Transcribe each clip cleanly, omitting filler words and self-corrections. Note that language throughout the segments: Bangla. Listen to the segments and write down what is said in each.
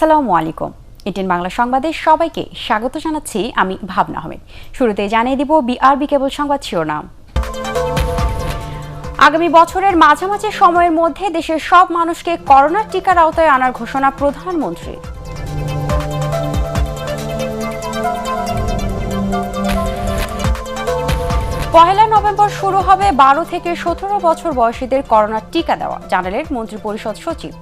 আসসালামু আলাইকুম। এটিএন বাংলা সংবাদে সবাইকে স্বাগত জানাচ্ছি আমি ভাবনা আহমেদ। শুরুতে জানিয়ে দিব বিআরবি কেবল সংবাদ শিরোনাম। আগামী বছরের মাঝামাঝি সময়ের মধ্যে দেশের সব মানুষকে করোনার টিকার আওতায় আনার ঘোষণা প্রধানমন্ত্রীর। পহেলা নভেম্বর শুরু হবে 12 থেকে 17 বছর বয়সীদের করোনার টিকা দেওয়া, জানালেন মন্ত্রিপরিষদ সচিব।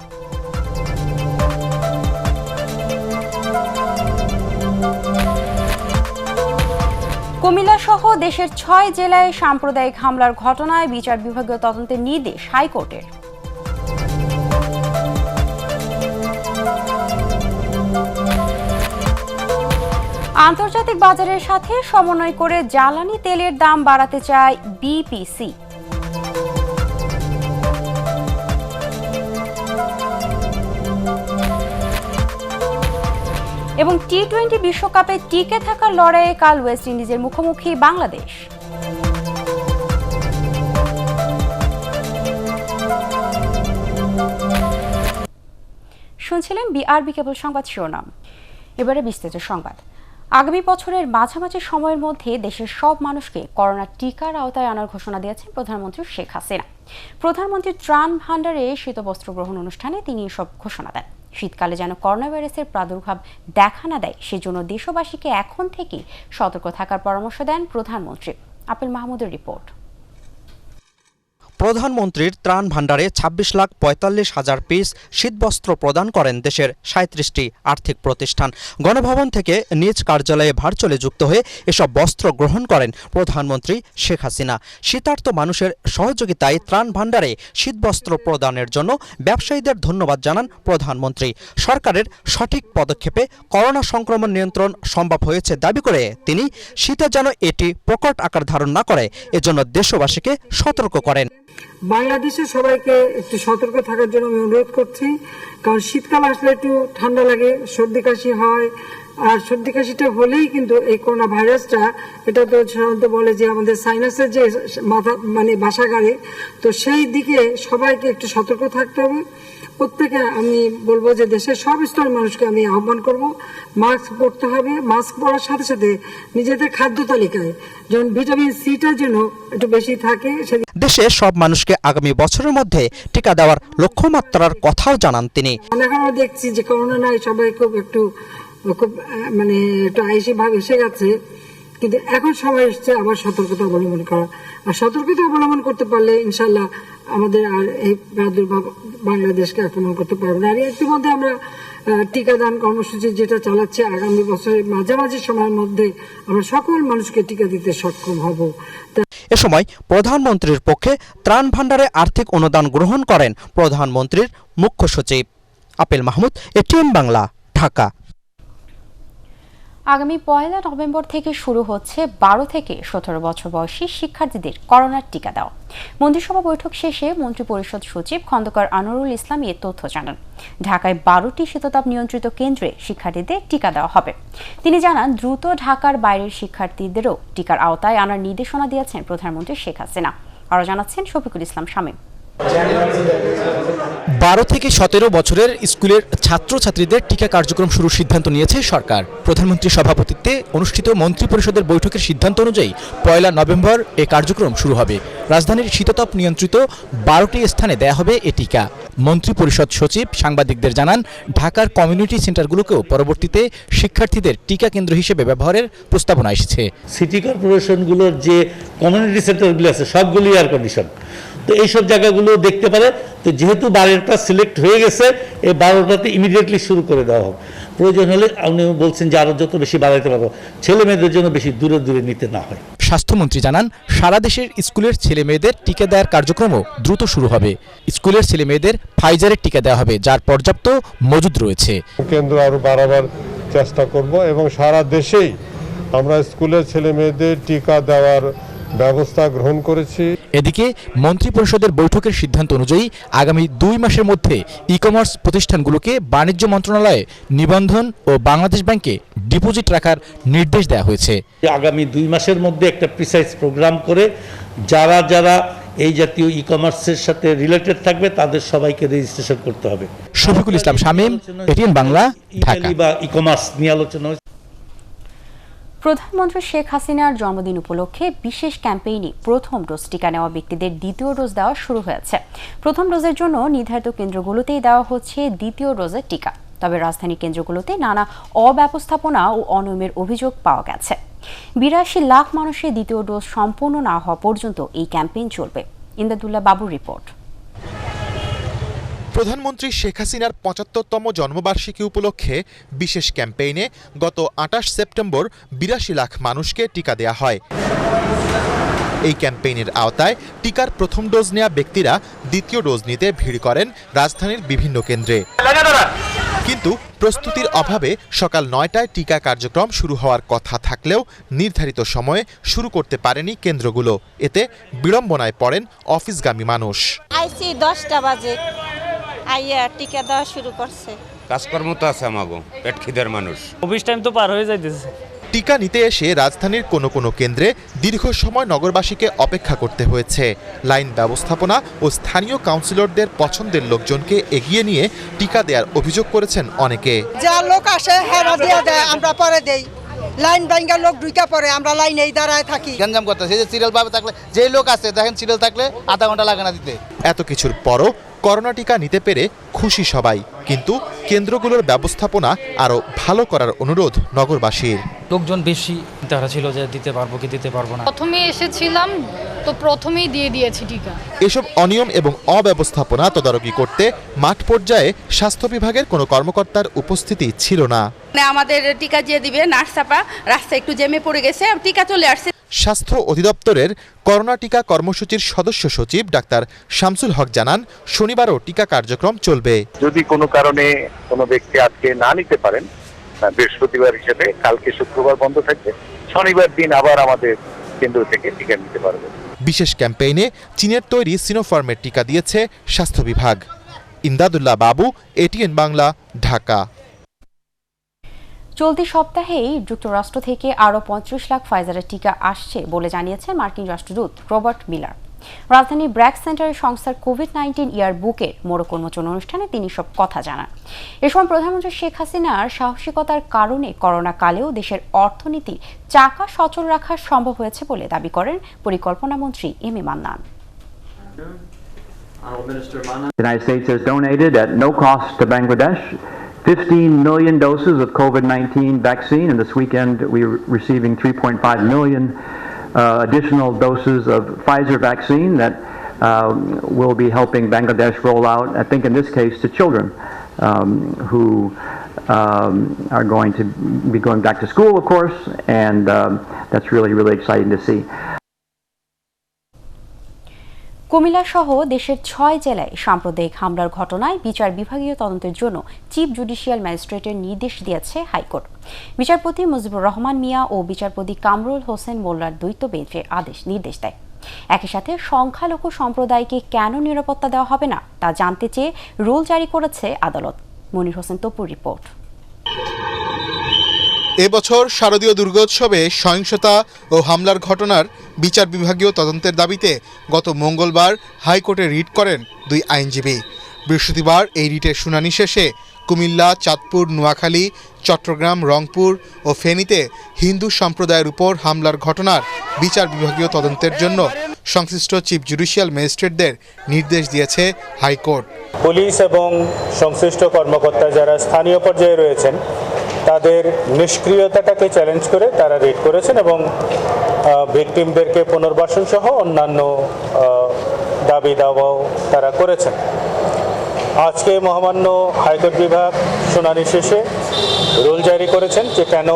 কুমিল্লা সহ দেশের 6 জেলায় সাম্প্রদায়িক হামলার ঘটনায় বিচার বিভাগীয় তদন্তের নির্দেশ হাইকোর্টের। আন্তর্জাতিক বাজারের সাথে সমন্বয় করে জ্বালানি তেলের দাম বাড়াতে চায় বিপিসি। এবং টি-20 বিশ্বকাপে টিকে থাকার লড়াইয়ে কাল ওয়েস্ট ইন্ডিজের মুখোমুখি বাংলাদেশ। শুনছিলেন বিআরবি কেবল সংবাদ শিরোনাম। এবারে বিস্তারিত সংবাদ। আগামী বছরের মাঝামাঝি সময়ের মধ্যে দেশের সব মানুষকে করোনার টিকার আওতায় আনার ঘোষণা দিয়েছেন প্রধানমন্ত্রী শেখ হাসিনা। প্রধানমন্ত্রীর ত্রাণ ভাণ্ডারে শীতবস্ত্র গ্রহণ অনুষ্ঠানে তিনি এসব ঘোষণা দেন। শীতকালে যেন করোনা ভাইরাসের প্রাদুর্ভাব দেখা না দেয়, সেজন্য দেশবাসীকে এখন থেকেই সতর্ক থাকার পরামর্শ দেন প্রধানমন্ত্রী। আপেল মাহমুদের রিপোর্ট। প্রধানমন্ত্রীর ত্রাণ ভাণ্ডারে 26,45,000 পিস শীতবস্ত্র প্রদান করেন দেশের 37টি আর্থিক প্রতিষ্ঠান। গণভবন থেকে নিজ কার্যালয়ে ভার্চুয়ালি যুক্ত হয়ে এসব বস্ত্র গ্রহণ করেন প্রধানমন্ত্রী শেখ হাসিনা। শীতার্ত মানুষের সহযোগিতায় ত্রাণ ভাণ্ডারে শীতবস্ত্র প্রদানের জন্য ব্যবসায়ীদের ধন্যবাদ জানান প্রধানমন্ত্রী। সরকারের সঠিক পদক্ষেপে করোনা সংক্রমণ নিয়ন্ত্রণ সম্ভব হয়েছে দাবি করে তিনি শীতে যেন এটি প্রকট আকার ধারণ না করে এজন্য দেশবাসীকে সতর্ক করেন। বাংলাদেশের সবাইকে একটু সতর্ক থাকার জন্য আমি অনুরোধ করছি, কারণ শীতকাল আসলে একটু ঠান্ডা লাগে, সর্দি কাশি হয়, আর সর্দি কাশিটা হলেই কিন্তু এই করোনা ভাইরাসটা, এটা তো সাধারণত বলে যে আমাদের সাইনাসের যে মাথা বাসা গাড়ে, তো সেই দিকে সবাইকে একটু সতর্ক থাকতে হবে। প্রত্যেকে আমি বলবো যে দেশের সব স্তরের মানুষকে আমি আহ্বান করব, মাস্ক পরতে হবে। মাস্ক পরার সাথে সাথে নিজেদের খাদ্য তালিকায় যেমন ভিটামিন সিটা যেন একটু বেশি থাকে। দেশে সব মানুষকে আগামী বছরের মধ্যে টিকা দেওয়ার লক্ষ্যমাত্রার কথাও জানান তিনি। আমরা দেখছি যে করোনা নাই, সবাই একটু আইসি ভাব এসে গেছে, কিন্তু এখন সময় এসছে আবার সতর্কতা অবলম্বন করা। আর সতর্কতা অবলম্বন করতে পারলে ইনশাল্লাহ আমাদের আর এই প্রাদুর্ভাব বাংলাদেশকে আক্রমণ করতে পারবে না। আর ইতিমধ্যে আমরা টিকাদান কর্মসূচি যেটা চালাচ্ছে, আগামী বছরের মাঝামাঝি সময়ের মধ্যে আমরা সকল মানুষকে টিকা দিতে সক্ষম হব। এ সময় প্রধানমন্ত্রীর পক্ষে ত্রাণ ভাণ্ডারে আর্থিক অনুদান গ্রহণ করেন প্রধানমন্ত্রীর মুখ্য সচিব। Apple Mahmud, ATN Bangla, Dhaka. আগামী পয়লা নভেম্বর থেকে শুরু হচ্ছে 12 থেকে 17 বছর বয়সী শিক্ষার্থীদের করোনার টিকা দেওয়া। মন্ত্রিসভা বৈঠক শেষে মন্ত্রিপরিষদ সচিব খন্দকার আনোয়ারুল ইসলাম এ তথ্য জানান। ঢাকায় 12টি শীততাপ নিয়ন্ত্রিত কেন্দ্রে শিক্ষার্থীদের টিকা দেওয়া হবে। তিনি জানান, দ্রুত ঢাকার বাইরের শিক্ষার্থীদেরও টিকার আওতায় আনার নির্দেশনা দিয়েছেন প্রধানমন্ত্রী শেখ হাসিনা। আরও জানাচ্ছেন শফিকুল ইসলাম শামীম। 12 থেকে 17 বছরের স্কুলের ছাত্রছাত্রীদের টিকা কার্যক্রম শুরুর সিদ্ধান্ত নিয়েছে সরকার। প্রধানমন্ত্রীর সভাপতিত্বে অনুষ্ঠিত মন্ত্রিপরিষদের বৈঠকের সিদ্ধান্ত অনুযায়ী 1 নভেম্বর এ কার্যক্রম শুরু হবে। রাজধানীর শীততাপ নিয়ন্ত্রিত 12টি স্থানে দেয়া হবে এ টিকা। মন্ত্রিপরিষদ সচিব সাংবাদিকদের জানান, ঢাকার কমিউনিটি সেন্টারগুলোকেও পরবর্তীতে শিক্ষার্থীদের টিকা কেন্দ্র হিসেবে ব্যবহারের প্রস্তাবনা এসেছে। সিটি কর্পোরেশনগুলোর যে কমিউনিটি সেন্টারগুলো আছে সবগুলি এয়ার কন্ডিশন, তো এইসব জায়গাগুলো দেখতে পারে। তো যেহেতু 12টা সিলেক্ট হয়ে গেছে, এই 12টাতে ইমিডিয়েটলি শুরু করে দেওয়া হবে। প্রয়োজন হলে আপনি বলছেন যে আরও যত বেশি বাড়াইতে পারবো, ছেলে মেয়েদের জন্য বেশি দূরে দূরে নিতে না হয়। স্বাস্থ্যমন্ত্রী জানান, সারা দেশের স্কুলের ছেলে মেয়েদের টিকা দেওয়ার কার্যক্রমও দ্রুত শুরু হবে। স্কুলের ছেলে মেয়েদের ফাইজারের টিকা দেওয়া হবে, যার পর্যাপ্ত মজুদ রয়েছে। কেন্দ্র আরো বাড়াবার চেষ্টা করব এবং সারা দেশেই আমরা স্কুলের ছেলে মেয়েদের টিকা দেওয়ার ব্যবস্থা গ্রহণ করেছি। এদিকে মন্ত্রিপরিষদের বৈঠকের সিদ্ধান্ত অনুযায়ী আগামী 2 মাসের মধ্যে ই-কমার্স প্রতিষ্ঠানগুলোকে বাণিজ্য মন্ত্রণালয়ে নিবন্ধন ও বাংলাদেশ ব্যাংকে ডিপোজিট রাখার নির্দেশ দেওয়া হয়েছে। আগামী 2 মাসের মধ্যে একটা প্রিসাইজ প্রোগ্রাম করে যারা যারা এই জাতীয় ই কমার্সের সাথে রিলেটেড থাকবে তাদের সবাইকে রেজিস্ট্রেশন করতে হবে। শফিকুল ইসলাম শামীম, এটিএন বাংলা, ঢাকা। বা ই কমার্স নিয়ে আলোচনা হয়েছে। প্রধানমন্ত্রী শেখ হাসিনার জন্মদিন উপলক্ষে বিশেষ ক্যাম্পেইনে প্রথম ডোজ টিকা নেওয়া ব্যক্তিদের দ্বিতীয় ডোজ দেওয়া শুরু হয়েছে। প্রথম ডোজের জন্য নির্ধারিত কেন্দ্রগুলোতেই দেওয়া হচ্ছে দ্বিতীয় ডোজের টিকা। তবে রাজধানী কেন্দ্রগুলোতে নানা অব্যবস্থাপনা ও অনিয়মের অভিযোগ পাওয়া গেছে। ৮২ লাখ মানুষের দ্বিতীয় ডোজ সম্পূর্ণ না হওয়া পর্যন্ত এই ক্যাম্পেইন চলবে। ইমদাদুল্লাহ বাবুর রিপোর্ট। প্রধানমন্ত্রী শেখ হাসিনার ৭৫তম জন্মবার্ষিকী উপলক্ষে বিশেষ ক্যাম্পেইনে গত ২৮ সেপ্টেম্বর ৮২ লাখ মানুষকে টিকা দেয়া হয়। এই ক্যাম্পেইনের আওতায় টিকার প্রথম ডোজ নেওয়া ব্যক্তিরা দ্বিতীয় ডোজ নিতে ভিড় করেন রাজধানীর বিভিন্ন কেন্দ্রে। কিন্তু প্রস্তুতির অভাবে সকাল ৯টায় টিকা কার্যক্রম শুরু হওয়ার কথা থাকলেও নির্ধারিত সময়ে শুরু করতে পারেনি কেন্দ্রগুলো। এতে বিড়ম্বনায় পড়েন অফিসগামী মানুষ। আইসি 10টা বাজে আইয়া টিকা দেওয়া শুরু করছে। কাজকর্ম তো আছে আমাগো, পেট খিদের মানুষ। অফিস টাইম তো পার হয়ে যাইতেছে। টিকা নিতে এসে রাজধানীর কোনো কোনো কেন্দ্রে দীর্ঘ সময় নগরবাসীকে অপেক্ষা করতে হয়েছে। লাইন ব্যবস্থাপনা ও স্থানীয় কাউন্সিলরদের পছন্দের লোকজনকে এগিয়ে নিয়ে টিকা দেওয়ার অভিযোগ করেছেন অনেকে। যা লোক আসে হেরা দিয়ে দেয়, আমরা পরে দেই। লাইন ভাঙ্গা লোক ঢুকে পড়ে, আমরা লাইনেই দাঁড়ায় থাকি। গঞ্জাম করতেছে যে সিরিয়াল পাবে থাকলে, যে লোক আছে দেখেন সিরিয়াল থাকলে আধা ঘন্টা লাগে না দিতে। এত কিছুর পরও করোনা টিকা নিতে পেরে খুশি সবাই, কিন্তু কেন্দ্রগুলোর ব্যবস্থাপনা আরও ভালো করার অনুরোধ নগরবাসীর। লোকজন বেশি তারা ছিল যে দিতে পারবো কি দিতে পারবো না। প্রথমে এসেছিলাম তো প্রথমেই দিয়ে দিয়েছি টিকা। এসব অনিয়ম এবং অব্যবস্থাপনা তদারকি করতে মাঠ পর্যায়ে স্বাস্থ্য বিভাগের কোনো কর্মকর্তার উপস্থিতি ছিল না। আমাদের টিকা দিয়ে দিবে, নার্স চাপা রাস্তায় একটু জেমে পড়ে গেছে, টিকা চলে আসছে। স্বাস্থ্য অধিদপ্তরের করোনা টিকা কর্মসূচির সদস্য সচিব ডাক্তার শামসুল হক জানান, শনিবারও টিকা কার্যক্রম চলবে। যদি কোনো কারণে কোনো ব্যক্তি আজকে না নিতে পারেন, বৃহস্পতিবার হিসেবে কালকে শুক্রবার বন্ধ থাকবে, শনিবার দিন আবার আমাদের কেন্দ্র থেকে টিকা নিতে পারবে। বিশেষ ক্যাম্পেইনে চীনের তৈরি সিনোফার্মের টিকা দিয়েছে স্বাস্থ্য বিভাগ। ইমদাদুল্লাহ বাবু, এটিএন বাংলা, ঢাকা। চলতি সপ্তাহেই যুক্তরাষ্ট্র থেকে আরও ৩৫ লাখ ফাইজারের টিকা আসছে বলে জানিয়েছেন মার্কিন রাষ্ট্রদূত রবার্ট মিলার। রাজধানী ব্র্যাক সেন্টারের সংস্থার কোভিড-19 ইয়ার বুকের মোড়ক উন্মোচন অনুষ্ঠানে তিনি সব কথা জানান। এ সময় প্রধানমন্ত্রী শেখ হাসিনার সাহসিকতার কারণে করোনা কালেও দেশের অর্থনীতি চাকা সচল রাখা সম্ভব হয়েছে বলে দাবি করেন পরিকল্পনা মন্ত্রী M A Mannan. The United States has donated at no cost to Bangladesh 15 million doses of COVID-19 vaccine, and this weekend we're receiving 3.5 million additional doses of Pfizer vaccine that will be helping Bangladesh roll out, I think in this case, to children who are going to be going back to school, of course, and that's really, really exciting to see. Comilla সহ দেশের ৬ জেলায় সাম্প্রদায়িক হামলার ঘটনায় বিচার বিভাগীয় তদন্তের জন্য চিফ জুডিশিয়াল ম্যাজিস্ট্রেটের নির্দেশ দিয়েছে হাইকোর্ট। বিচারপতি মুজিবুর রহমান মিয়া ও বিচারপতি কামরুল হোসেন মোল্লার দ্বৈত বেঞ্চে নির্দেশ দেয়। একই সাথে সংখ্যালঘু সম্প্রদায়কে কেন নিরাপত্তা দেওয়া হবে না তা জানতে চেয়ে রুল জারি করেছে আদালত। মনির হোসেন তপুর রিপোর্ট। এবছর শারদীয় দুর্গোৎসবে সহিংসতা ও হামলার ঘটনার বিচার বিভাগীয় তদন্তের দাবিতে গত মঙ্গলবার হাইকোর্টে রিট করেন 2 আইনজীবী। বৃহস্পতিবার এই রিটের শুনানি শেষে কুমিল্লা, চাঁদপুর, নোয়াখালী, চট্টগ্রাম, রংপুর ও ফেনীতে হিন্দু সম্প্রদায়ের উপর হামলার ঘটনার বিচার বিভাগীয় তদন্তের জন্য সংশ্লিষ্ট চিফ জুডিশিয়াল ম্যাজিস্ট্রেটদের নির্দেশ দিয়েছে হাইকোর্ট। পুলিশ এবং সংশ্লিষ্ট কর্মকর্তা যারা স্থানীয় পর্যায়ে রয়েছেন তাদের নিষ্ক্রিয়তাটাকে চ্যালেঞ্জ করে তারা রিট করেছেন এবং ভিকটিমদেরকে পুনর্বাসন সহ অন্যান্য দাবি দাওয়াও তারা করেছেন। আজকে মহামান্য হাইকোর্ট বিভাগ শুনানি শেষে রুল জারি করেছেন যে কেন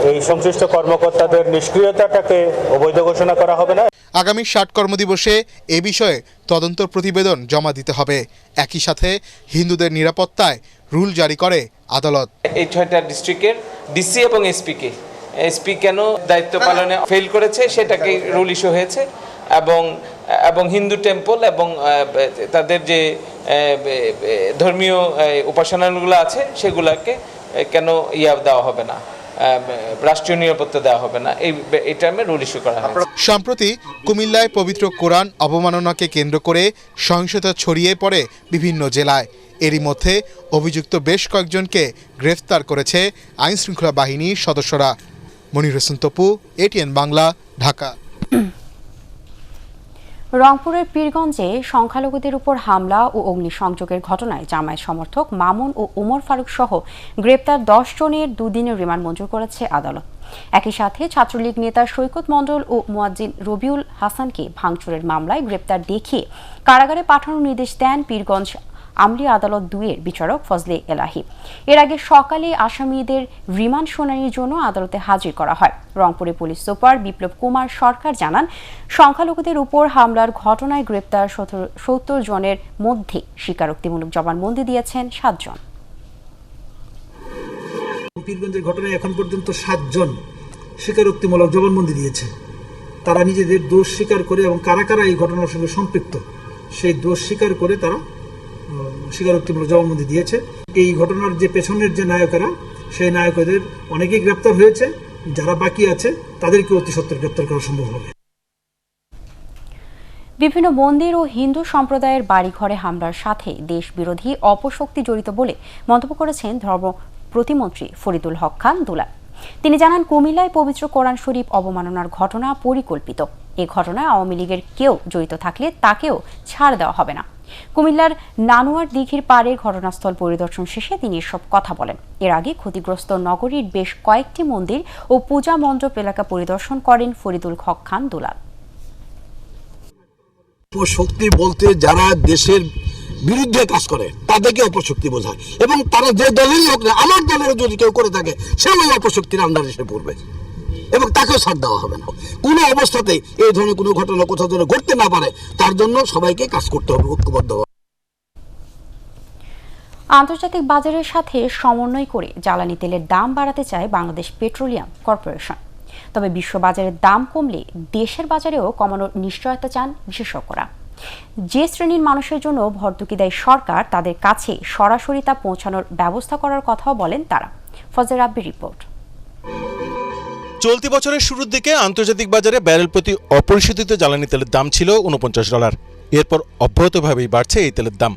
এই সংশ্লিষ্ট কর্মকর্তাদের নিষ্ক্রিয়তাটাকে অবৈধ ঘোষণা করা হবে না। আগামী 60 কর্মদিবসে এ বিষয়ে তদন্ত প্রতিবেদন জমা দিতে হবে। একই সাথে হিন্দুদের নিরাপত্তায় রুল জারি করে আদালত। এই 6টা ডিস্ট্রিক্টের ডিসি এবং এসপি কেন দায়িত্ব পালনে ফেল করেছে সেটাকে রুল ইস্যু হয়েছে এবং হিন্দু টেম্পল এবং তাদের যে ধর্মীয় উপাসনাগুলো আছে সেগুলোকে কেন দেওয়া হবে না রাষ্ট্রীয় নিরাপত্তা দেওয়া হবে না, এই টার্মে রুল ইস্যু করা হয়েছে। সম্প্রতি কুমিল্লায় পবিত্র কোরআন অবমাননাকে কেন্দ্র করে সহিংসতা ছড়িয়ে পড়ে বিভিন্ন জেলায়। এরই মধ্যে অভিযুক্ত বেশ কয়েকজনকে গ্রেফতার করেছে আইনশৃঙ্খলা বাহিনীর সদস্যরা। মনির হোসেন তপু, এটিএন বাংলা, ঢাকা। রংপুরের পীরগঞ্জে সংখ্যালঘুদের উপর হামলা ও অগ্নিসংযোগের ঘটনায় জামায়াত সমর্থক মামুন ও ওমর ফারুক সহ গ্রেপ্তার 10 জনের দুদিনের রিমান্ড মঞ্জুর করেছে আদালত। একই সাথে ছাত্রলীগ নেতা সৈকত মণ্ডল ও মুয়াজ্জিন রবিউল হাসানকে ভাঙচুরের মামলায় গ্রেপ্তার দেখিয়ে কারাগারে পাঠানোর নির্দেশ দেন পীরগঞ্জ আমলি আদালত 2-এর বিচারক ফজলে এলাহি। এর আগে সকালে আসামিদের রিমান্ড শুনানির জন্য আদালতে হাজির করা হয়। রংপুরে পুলিশ সুপার বিপ্লব কুমার সরকার জানান, সংখ্যালঘুদের উপর হামলার ঘটনায় গ্রেপ্তার 70 জনের মধ্যে স্বীকারোক্তিমূলক জবানবন্দি দিয়েছেন 7 জন। পীরগঞ্জের ঘটনায় এখন পর্যন্ত 7 জন স্বীকারোক্তিমূলক জবানবন্দি দিয়েছে। তারা নিজেদের দোষ স্বীকার করে এবং কারা কারা এই ঘটনার সঙ্গে সম্পৃক্ত সেই দোষ স্বীকার করে তারা স্বীকারোক্তিমূলক জবানবন্দি দিয়েছে। এই ঘটনার যে পেছনের যে নায়কেরা, সেই নায়কদের অনেকেই গ্রেপ্তার হয়েছে, যারা বাকি আছে তাদেরকে অতি সত্বর গ্রেপ্তার করা সম্ভব হবে। বিভিন্ন মন্দির ও হিন্দু সম্প্রদায়ের বাড়িঘরে হামলার সাথে দেশ বিরোধী অপশক্তি জড়িত বলে মন্তব্য করেছেন ধর্ম প্রতিমন্ত্রী ফরিদুল হক খান দুলাল। তিনি জানান, কুমিল্লায় পবিত্র কোরআন শরীফ অবমাননার ঘটনা পরিকল্পিত। এই ঘটনায় আওয়ামী লীগের কেউ জড়িত থাকলে তাকেও ছাড় দেওয়া হবে না। কুমিল্লার নানুয়ার দিঘির পাড়ে ঘটনাস্থল পরিদর্শন শেষে তিনি এসব কথা বলেন। এর আগে ক্ষতিগ্রস্ত নগরীর বেশ কয়েকটি মন্দির ও পূজা মণ্ডপ এলাকা পরিদর্শন করেন ফরিদুল হক খান দুলাল। অপশক্তি বলতে যারা দেশের বিরুদ্ধে কাজ করে তাদেরকে অপশক্তি বোঝায়, এবং তারা যে দলেরই হোক না, আমার দলেরও যদি কেউ করে থাকে সে ওই অপশক্তির আন্ডারে এসে পড়বে এবং তাকেও ছাড় দেওয়া হবে না। কোনো অবস্থাতেই এই ধরনের কোনো ঘটনা কোথাও যেন ঘটতে না পারে তার জন্য সবাইকে কাজ করতে হবে ঐক্যবদ্ধ। আন্তর্জাতিক বাজারের সাথে সমন্বয় করে জ্বালানি তেলের দাম বাড়াতে চায় বাংলাদেশ পেট্রোলিয়াম কর্পোরেশন। তবে বিশ্ববাজারের দাম কমলে দেশের বাজারেও কমানোর নিশ্চয়তা চান বিশেষজ্ঞরা। যে শ্রেণীর মানুষের জন্য ভর্তুকি দেয় সরকার, তাদের কাছে সরাসরি তা পৌঁছানোর ব্যবস্থা করার কথাও বলেন তারা। ফজর রাব্বির রিপোর্ট। চলতি বছরের শুরুর দিকে আন্তর্জাতিক বাজারে ব্যারেল প্রতি অপরিশোধিত জ্বালানি তেলের দাম ছিল $49। এরপর অব্যাহতভাবেই বাড়ছে এই তেলের দাম।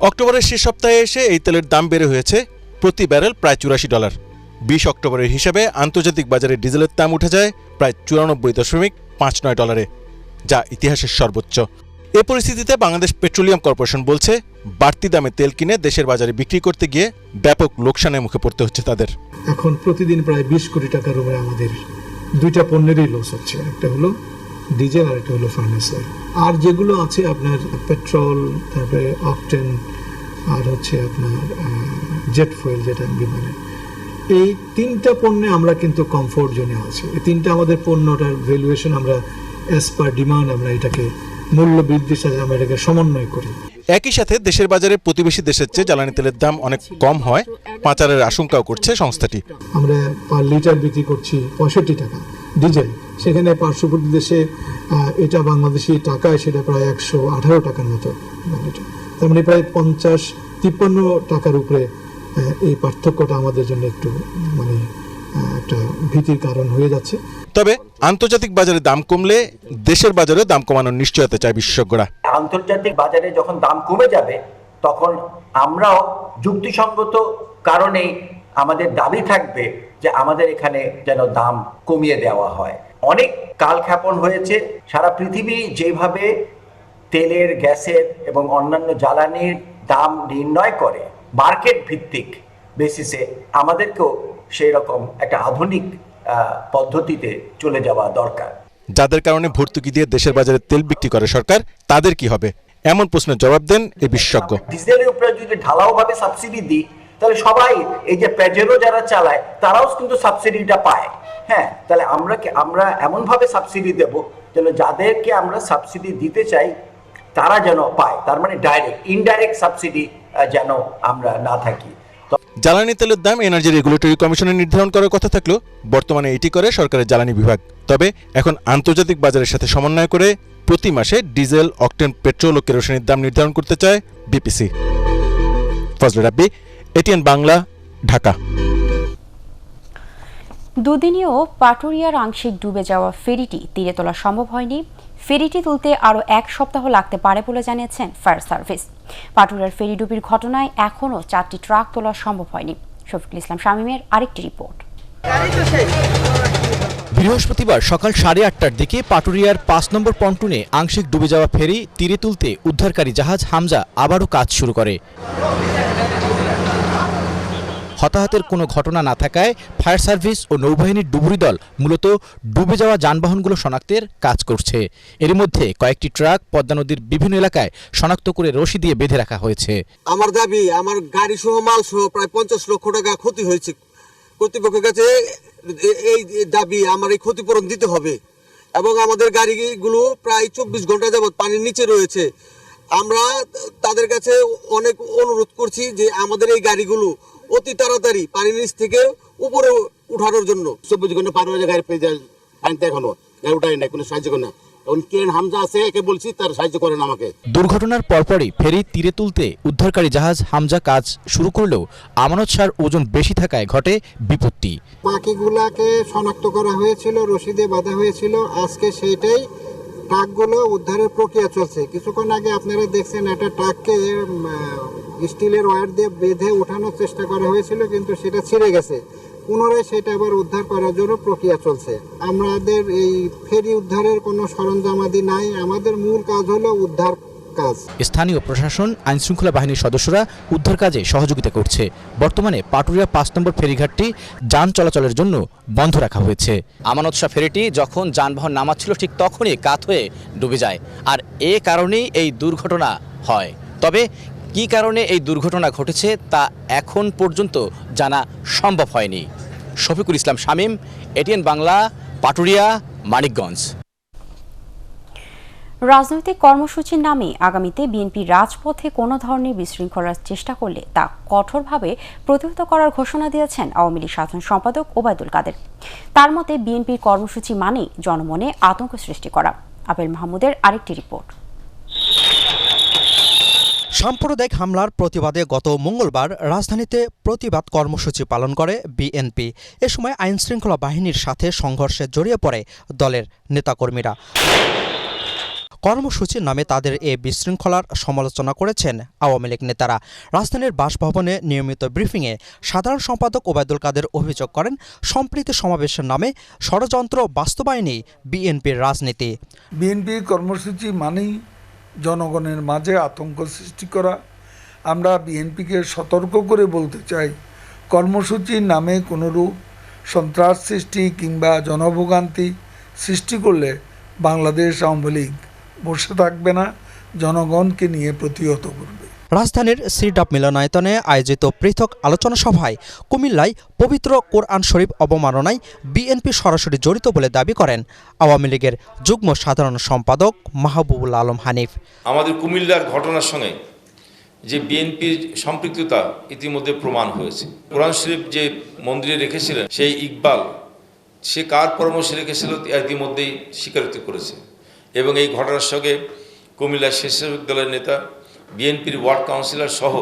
অক্টোবরের শেষ সপ্তাহে এসে এই তেলের দাম বেড়ে হয়েছে প্রতি ব্যারেল প্রায় $84। 20 অক্টোবরের হিসাবে আন্তর্জাতিক বাজারে ডিজেলের দাম উঠে যায় প্রায় $94.59, যা ইতিহাসের সর্বোচ্চ। এ পরিস্থিতিতে বাংলাদেশ পেট্রোলিয়াম কর্পোরেশন বলছে, বাড়তি দামে তেল কিনে দেশের বাজারে বিক্রি করতে গিয়ে ব্যাপক লোকসানের মুখে পড়তে হচ্ছে তাদের। এখন প্রতিদিন প্রায় 20 কোটি টাকার উপরে আমাদের দুইটা পণ্যেরই লস হচ্ছে, একটা হলো ডিজেল আর একটা হলো ফার্নেস অয়েল। আর যেগুলো আছে আপনার পেট্রোল, তারপরে অকটেন, আর হচ্ছে আপনার জেট ফুয়েল যেটা বিমানে, এই 3টা পণ্যে আমরা কিন্তু কমফোর্ট জোনে আছি। এই 3টা আমাদের পণ্যটার ভ্যালুয়েশন আমরা অ্যাজ পার ডিমান্ড আমরা এটাকে মূল্য বৃদ্ধির সাথে আমরা এটাকে সমন্বয় করি। একই সাথে দেশের বাজারে প্রতিবেশী দেশের চেয়ে জ্বালানি তেলের দাম অনেক কম হয় পাচারের আশঙ্কাও করছে সংস্থাটি। আমরা পার লিটার বিক্রি করছি 65 টাকা ডিজেল, সেখানে পার্শ্ববর্তী দেশে এটা বাংলাদেশি টাকায় সেটা প্রায় 118 টাকার মতো, তার মানে প্রায় 50-53 টাকার উপরে এই পার্থক্যটা আমাদের জন্য একটু মানে একটা ভীতির কারণ হয়ে যাচ্ছে। তবে আন্তর্জাতিক বাজারে দাম কমলে দেশের বাজারে দাম কমানোর নিশ্চয়তা চায় বিশেষজ্ঞরা। আন্তর্জাতিক বাজারে যখন দাম কমে যাবে তখন আমরাও যুক্তিসঙ্গত কারণেই আমাদের দাবি থাকবে যে আমাদের এখানে যেন দাম কমিয়ে দেওয়া হয়। অনেক কালক্ষেপণ হয়েছে। সারা পৃথিবী যেভাবে তেলের, গ্যাসের এবং অন্যান্য জ্বালানির দাম নির্ণয় করে মার্কেট ভিত্তিক বেসিসে, আমাদেরকেও সেই রকম একটা আধুনিক পদ্ধতিতে চলে যাওয়া দরকার। যাদের কারণে ভর্তুকি দিয়ে দেশের বাজারে তেল বিক্রি করে সরকার, তাদের কি হবে? এমন প্রশ্নের জবাব দেন এই বিশেষজ্ঞ। ডিজেলের উপরে যদি ঢালাওভাবে সাবসিডি দিই তাহলে সবাই, এই যে পেজেরো যারা চালায় তারাও কিন্তু সাবসিডিটা পায়। হ্যাঁ, তাহলে আমরা এমনভাবে সাবসিডি দেব যেন যাদেরকে আমরা সাবসিডি দিতে চাই তারা যেন পায়। তার মানে ডাইরেক্ট, ইনডাইরেক্ট সাবসিডি যেন আমরা না থাকি। জ্বালানি তেলের দাম এনার্জি রেগুলেটরি কমিশনের নির্ধারণ করার কথা থাকলেও বর্তমানে এটি করে সরকারের জ্বালানি বিভাগ। তবে এখন আন্তর্জাতিক বাজারের সাথে সমন্বয় করে প্রতি মাসে ডিজেল, অকটেন, পেট্রোল ও কেরোসিনের দাম নির্ধারণ করতে চায় বিপিসি। ফজল রাব্বি, এটিএন বাংলা, ঢাকা। দুদিনীয় পাটুরিয়ার আংশিক ডুবে যাওয়া ফেরিটি তীরে তোলা সম্ভব হয়নি। ফেরিটি তুলতে আরও 1 সপ্তাহ লাগতে পারে বলে জানিয়েছেন ফায়ার সার্ভিস। পাটুরিয়ার ফেরি ডুবির ঘটনায় এখনও 4টি ট্রাক তোলা সম্ভব হয়নি। শফিকুল ইসলাম শামীমের আরেকটি রিপোর্ট। বৃহস্পতিবার সকাল 8:30টার দিকে পাটুরিয়ার 5 নম্বর পন্টুনে আংশিক ডুবে যাওয়া ফেরি তীরে তুলতে উদ্ধারকারী জাহাজ হামজা আবারও কাজ শুরু করে। হতাহতের কোনো ঘটনা না থাকায় ফায়ার সার্ভিস ও নৌবাহিনীর ডুবুরি দল মূলত ডুবে যাওয়া যানবাহনগুলো শনাক্তের কাজ করছে। এর মধ্যে কয়েকটি ট্রাক পদ্মা নদীর বিভিন্ন এলাকায় শনাক্ত করে রশি দিয়ে বেঁধে রাখা হয়েছে। আমার দাবি, আমার গাড়ি সহ মাল সহ প্রায় 50 লক্ষ টাকা ক্ষতি হয়েছে। কর্তৃপক্ষের কাছে এই দাবি, আমার এই ক্ষতিপূরণ দিতে হবে এবং আমাদের গাড়িগুলো প্রায় 24 ঘন্টা যাবত পানির নিচে রয়েছে। আমরা তাদের কাছে অনেক অনুরোধ করছি যে আমাদের এই গাড়িগুলো অতি তাড়াতাড়ি পানির নিচ থেকে উপরে উঠানোর জন্য। 24 ঘন্টা পার হয়ে গাড়ি পেয়ে যায়, পানিতে এখনো গাড়ি উঠায় না, কোনো সাহায্য করে না। এখন কেন হামজা আছে, একে বলছি তার সাহায্য করেন আমাকে। দুর্ঘটনার পরপরই ফেরি তীরে তুলতে উদ্ধারকারী জাহাজ হামজা কাজ শুরু করলেও আমানত শাহর ওজন বেশি থাকায় ঘটে বিপত্তি। বাকিগুলাকে শনাক্ত করা হয়েছিল, রশি দিয়ে বাঁধা হয়েছিল। আজকে সেইটাই ট্রাকগুলো উদ্ধারের প্রক্রিয়া চলছে। কিছুক্ষণ আগে আপনারা দেখছেন একটা ট্রাককে স্টিলের ওয়্যার দিয়ে বেঁধে ওঠানোর চেষ্টা করা হয়েছিল, কিন্তু সেটা ছিঁড়ে গেছে। পুনরায় সেটা আবার উদ্ধার করার জন্য প্রক্রিয়া চলছে। আমাদের এই ফেরি উদ্ধারের কোনো সরঞ্জামাদি নাই, আমাদের মূল কাজ হলো উদ্ধার কাজ। স্থানীয় প্রশাসন, আইনশৃঙ্খলা বাহিনীর সদস্যরা উদ্ধার কাজে সহযোগিতা করছে। বর্তমানে পাটুরিয়া 5 নম্বর ফেরিঘাটটি যান চলাচলের জন্য বন্ধ রাখা হয়েছে। আমানত শাহ ফেরিটি যখন যানবাহন নামাচ্ছিল ঠিক তখনই কাত হয়ে ডুবে যায়, আর এ কারণেই এই দুর্ঘটনা হয়। তবে কী কারণে এই দুর্ঘটনা ঘটেছে তা এখন পর্যন্ত জানা সম্ভব হয়নি। শফিকুল ইসলাম শামীম, এটিএন বাংলা, পাটুরিয়া, মানিকগঞ্জ। রাজনৈতিক কর্মসূচির নামে আগামীতে বিএনপি রাজপথে কোনো ধরনের বিশৃঙ্খলার চেষ্টা করলে তা কঠোরভাবে প্রতিহত করার ঘোষণা দিয়েছেন আওয়ামী লীগ সাধারণ সম্পাদক ওবায়দুল কাদের। তার মতে বিএনপির কর্মসূচি মানেই জনমনে আতঙ্ক সৃষ্টি করা। আবেল মাহমুদের আরেকটি রিপোর্ট। সাম্প্রদায়িক হামলার প্রতিবাদে গত মঙ্গলবার রাজধানীতে প্রতিবাদ কর্মসূচি পালন করে বিএনপি। এ সময় আইনশৃঙ্খলা বাহিনীর সাথে সংঘর্ষে জড়িয়ে পড়ে দলের নেতাকর্মীরা। কর্মসূচির নামে তাদের এ বিশৃঙ্খলার সমালোচনা করেছেন আওয়ামী লীগ নেতারা। রাজধানীর বাসভবনে নিয়মিত ব্রিফিংয়ে সাধারণ সম্পাদক ওবায়দুল কাদের অভিযোগ করেন, সম্প্রীতি সমাবেশের নামে ষড়যন্ত্র বাস্তবায়নেই বিএনপির রাজনীতি। বিএনপি কর্মসূচি মানেই জনগণের মাঝে আতঙ্ক সৃষ্টি করা। আমরা বিএনপিকে সতর্ক করে বলতে চাই, কর্মসূচির নামে কোনোরূপ সন্ত্রাস সৃষ্টি কিংবা জনভোগান্তি সৃষ্টি করলে বাংলাদেশ আওয়ামী লীগ বসে থাকবে না, জনগণকে নিয়ে প্রতিহত করবে। রাজধানীর সিডাপ মিলনায়তনে আয়োজিত পৃথক আলোচনা সভায় কুমিল্লায় পবিত্র কোরআন শরীফ অবমাননায় বিএনপি সরাসরি জড়িত বলে দাবি করেন আওয়ামী লীগের যুগ্ম সাধারণ সম্পাদক মাহবুবুল আলম হানিফ। আমাদের কুমিল্লার ঘটনার সঙ্গে যে বিএনপির সম্পৃক্ততা ইতিমধ্যে প্রমাণ হয়েছে। কোরআন শরীফ যে মন্দিরে রেখেছিলেন সেই ইকবাল, সে কার পরামর্শে রেখেছিল ইতিমধ্যেই স্বীকারোক্তি করেছে। এবং এই ঘটনার সঙ্গে কুমিল্লা স্বেচ্ছাসেবক দলের নেতা, বিএনপির ওয়ার্ড কাউন্সিলর সহ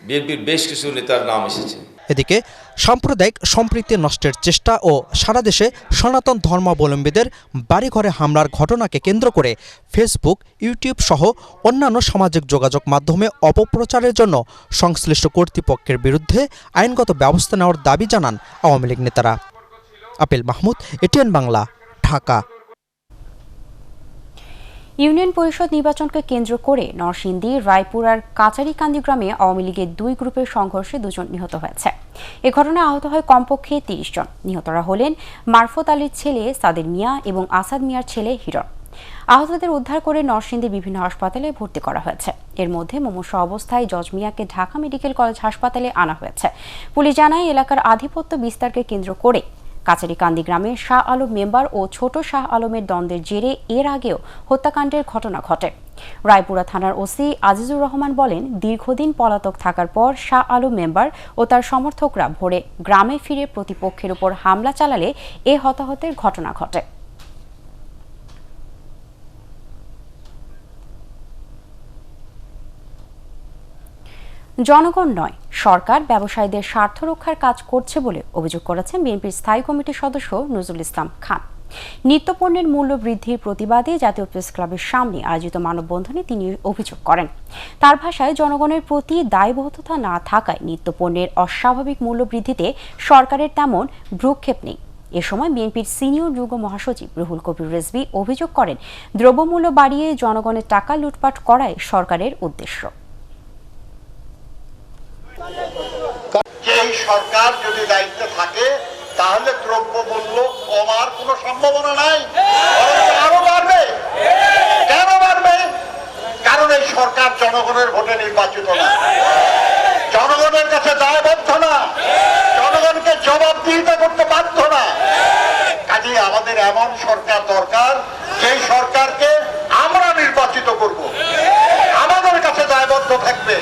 বিএনপির বেশ কিছু নেতার নাম এসেছে। এদিকে সাম্প্রদায়িক সম্প্রীতি নষ্টের চেষ্টা ও সারা দেশে সনাতন ধর্মাবলম্বীদের বাড়িঘরে হামলার ঘটনাকে কেন্দ্র করে ফেসবুক, ইউটিউব সহ অন্যান্য সামাজিক যোগাযোগ মাধ্যমে অপপ্রচারের জন্য সংশ্লিষ্ট কর্তৃপক্ষের বিরুদ্ধে আইনগত ব্যবস্থা নেওয়ার দাবি জানান আওয়ামী লীগ নেতারা। Appeal Mahmud, ATN Bangla, Dhaka. Union পরিষদ নির্বাচনকে কেন্দ্র করে নরসিংদী, রায়পুরার কাচারিকান্দি গ্রামে আওয়ামী লীগের 2 গ্রুপের সংঘর্ষে 2 জন নিহত হয়েছে। এ ঘটনায় আহত হয় কমপক্ষে 30 জন। নিহতরা হলেন মারফত আলীর ছেলে সাদের মিয়া এবং আসাদ মিয়ার ছেলে হিরণ। আহতদের উদ্ধার করে নরসিংদীর বিভিন্ন হাসপাতালে ভর্তি করা হয়েছে। এর মধ্যে মুমূর্ষ অবস্থায় জজ মিয়াকে ঢাকা মেডিকেল কলেজ হাসপাতালে আনা হয়েছে। পুলিশ জানায় এলাকার আধিপত্য বিস্তারকে কেন্দ্র করে কাচারিকান্দি গ্রামের শাহ আলম মেম্বার ও ছোট শাহ আলমের দ্বন্দ্বের জেরে এর আগেও হত্যাকাণ্ডের ঘটনা ঘটে। রায়পুরা থানার ওসি আজিজুর রহমান বলেন, দীর্ঘদিন পলাতক থাকার পর শাহ আলম মেম্বার ও তার সমর্থকরা ভোরে গ্রামে ফিরে প্রতিপক্ষের উপর হামলা চালালে এ হতাহতের ঘটনা ঘটে। জনগণ নয়, সরকার ব্যবসায়ীদের স্বার্থ রক্ষার কাজ করছে বলে অভিযোগ করেছেন বিএনপির স্থায়ী কমিটির সদস্য নজরুল ইসলাম খান। নিত্যপণ্যের মূল্য বৃদ্ধির প্রতিবাদে জাতীয় প্রেস ক্লাবের সামনে আয়োজিত মানববন্ধনে তিনি অভিযোগ করেন। তার ভাষায়, জনগণের প্রতি দায়বদ্ধতা না থাকায় নিত্যপণ্যের অস্বাভাবিক মূল্য বৃদ্ধিতে সরকারের তেমন ভ্রুক্ষেপ নেই। এ সময় বিএনপির সিনিয়র যুগ্ম মহাসচিব রুহুল কবির রিজভী অভিযোগ করেন, দ্রব্যমূল্য বাড়িয়ে জনগণের টাকা লুটপাট করাই সরকারের উদ্দেশ্য। এই সরকার যদি দায়িত্বে থাকে তাহলে দ্রব্যমূল্য কমার কোনো সম্ভাবনা নাই, আরো বাড়বে। কেন বাড়বে? কারণ এই সরকার জনগণের ভোটে নির্বাচিত না, জনগণের কাছে দায়বদ্ধ না, জনগণকে জবাবদিহিতা করতে বাধ্য না। কাজেই আমাদের এমন সরকার দরকার যেই সরকারকে আমরা নির্বাচিত করব, আমাদের কাছে দায়বদ্ধ থাকবে।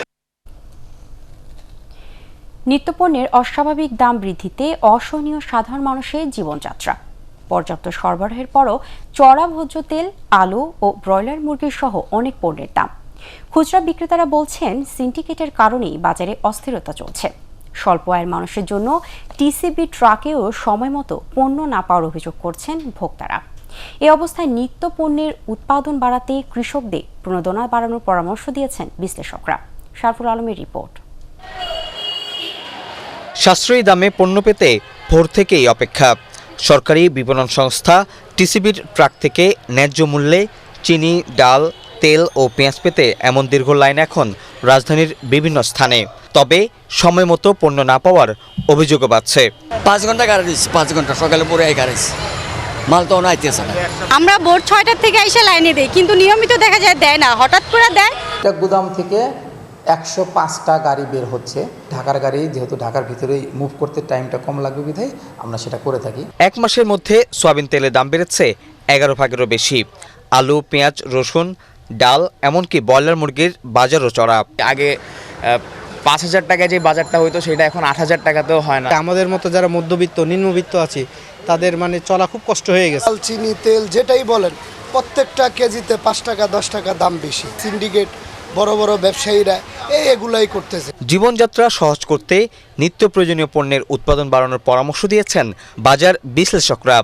নিত্যপণ্যের অস্বাভাবিক দাম বৃদ্ধিতে অসহনীয় সাধারণ মানুষের জীবনযাত্রা। পর্যাপ্ত সরবরাহের পরও চড়া ভোজ্য তেল, আলু ও ব্রয়লার মুরগির সহ অনেক পণ্যের দাম। খুচরা বিক্রেতারা বলছেন, সিন্ডিকেটের কারণেই বাজারে অস্থিরতা চলছে। স্বল্প আয়ের মানুষের জন্য টিসিবি ট্রাকেও সময় মতো পণ্য না পাওয়ার অভিযোগ করছেন ভোক্তারা। এ অবস্থায় নিত্য পণ্যের উৎপাদন বাড়াতে কৃষকদের প্রণোদনা বাড়ানোর পরামর্শ দিয়েছেন বিশ্লেষকরা। শারফুল আলমের রিপোর্ট। সাশ্রয়ী দামে পণ্য পেতে ভোর থেকেই অপেক্ষা। সরকারি বিপণন সংস্থা টিসিবির ট্রাক থেকে ন্যায্য মূল্যে চিনি, ডাল, তেল ও পেঁয়াজ পেতে এমন দীর্ঘ লাইন এখন রাজধানীর বিভিন্ন স্থানে। তবে সময় মতো পণ্য না পাওয়ার অভিযোগও বাড়ছে। 5 ঘন্টা গাড়ি দিচ্ছি, 5 ঘন্টা সকালে পরে এই গাড়ি মাল তো আইতেছে না। আমরা ভোর 6টার থেকে এসে লাইনে দেই, কিন্তু নিয়মিত দেখা যায় দেয় না, হঠাৎ করে দেয়। একটা গুদাম থেকে 105টা গাড়ি বের হচ্ছে। ঢাকার গাড়ি যেহেতু ঢাকার ভিতরেই মুভ করতে টাইমটা কম লাগবে বিধায় আমরা সেটা করে থাকি। এক মাসের মধ্যে সয়াবিন তেলের দাম বেড়েছে 11 ভাগেরও বেশি। আলু, পেঁয়াজ, রসুন, ডাল, এমনকি ব্রয়লার মুরগির বাজারও চড়া। আগে 5,000 টাকায় যে বাজারটা হইতো সেটা এখন 8,000 টাকাতেও হয় না। আমাদের মতো যারা মধ্যবিত্ত, নিম্নবিত্ত আছে তাদের চলা খুব কষ্ট হয়ে গেছে। চিনি, তেল যেটাই বলেন প্রত্যেকটা কেজিতে 5 টাকা 10 টাকা দাম বেশি। সিন্ডিকেট, বড় বড় ব্যবসায়ীরা এগুলাই করতেছে। জীবনযাত্রা সহজ করতে নিত্য প্রয়োজনীয় পণ্যের উৎপাদন বাড়ানোর পরামর্শ দিয়েছেন বাজার বিশ্লেষকরা।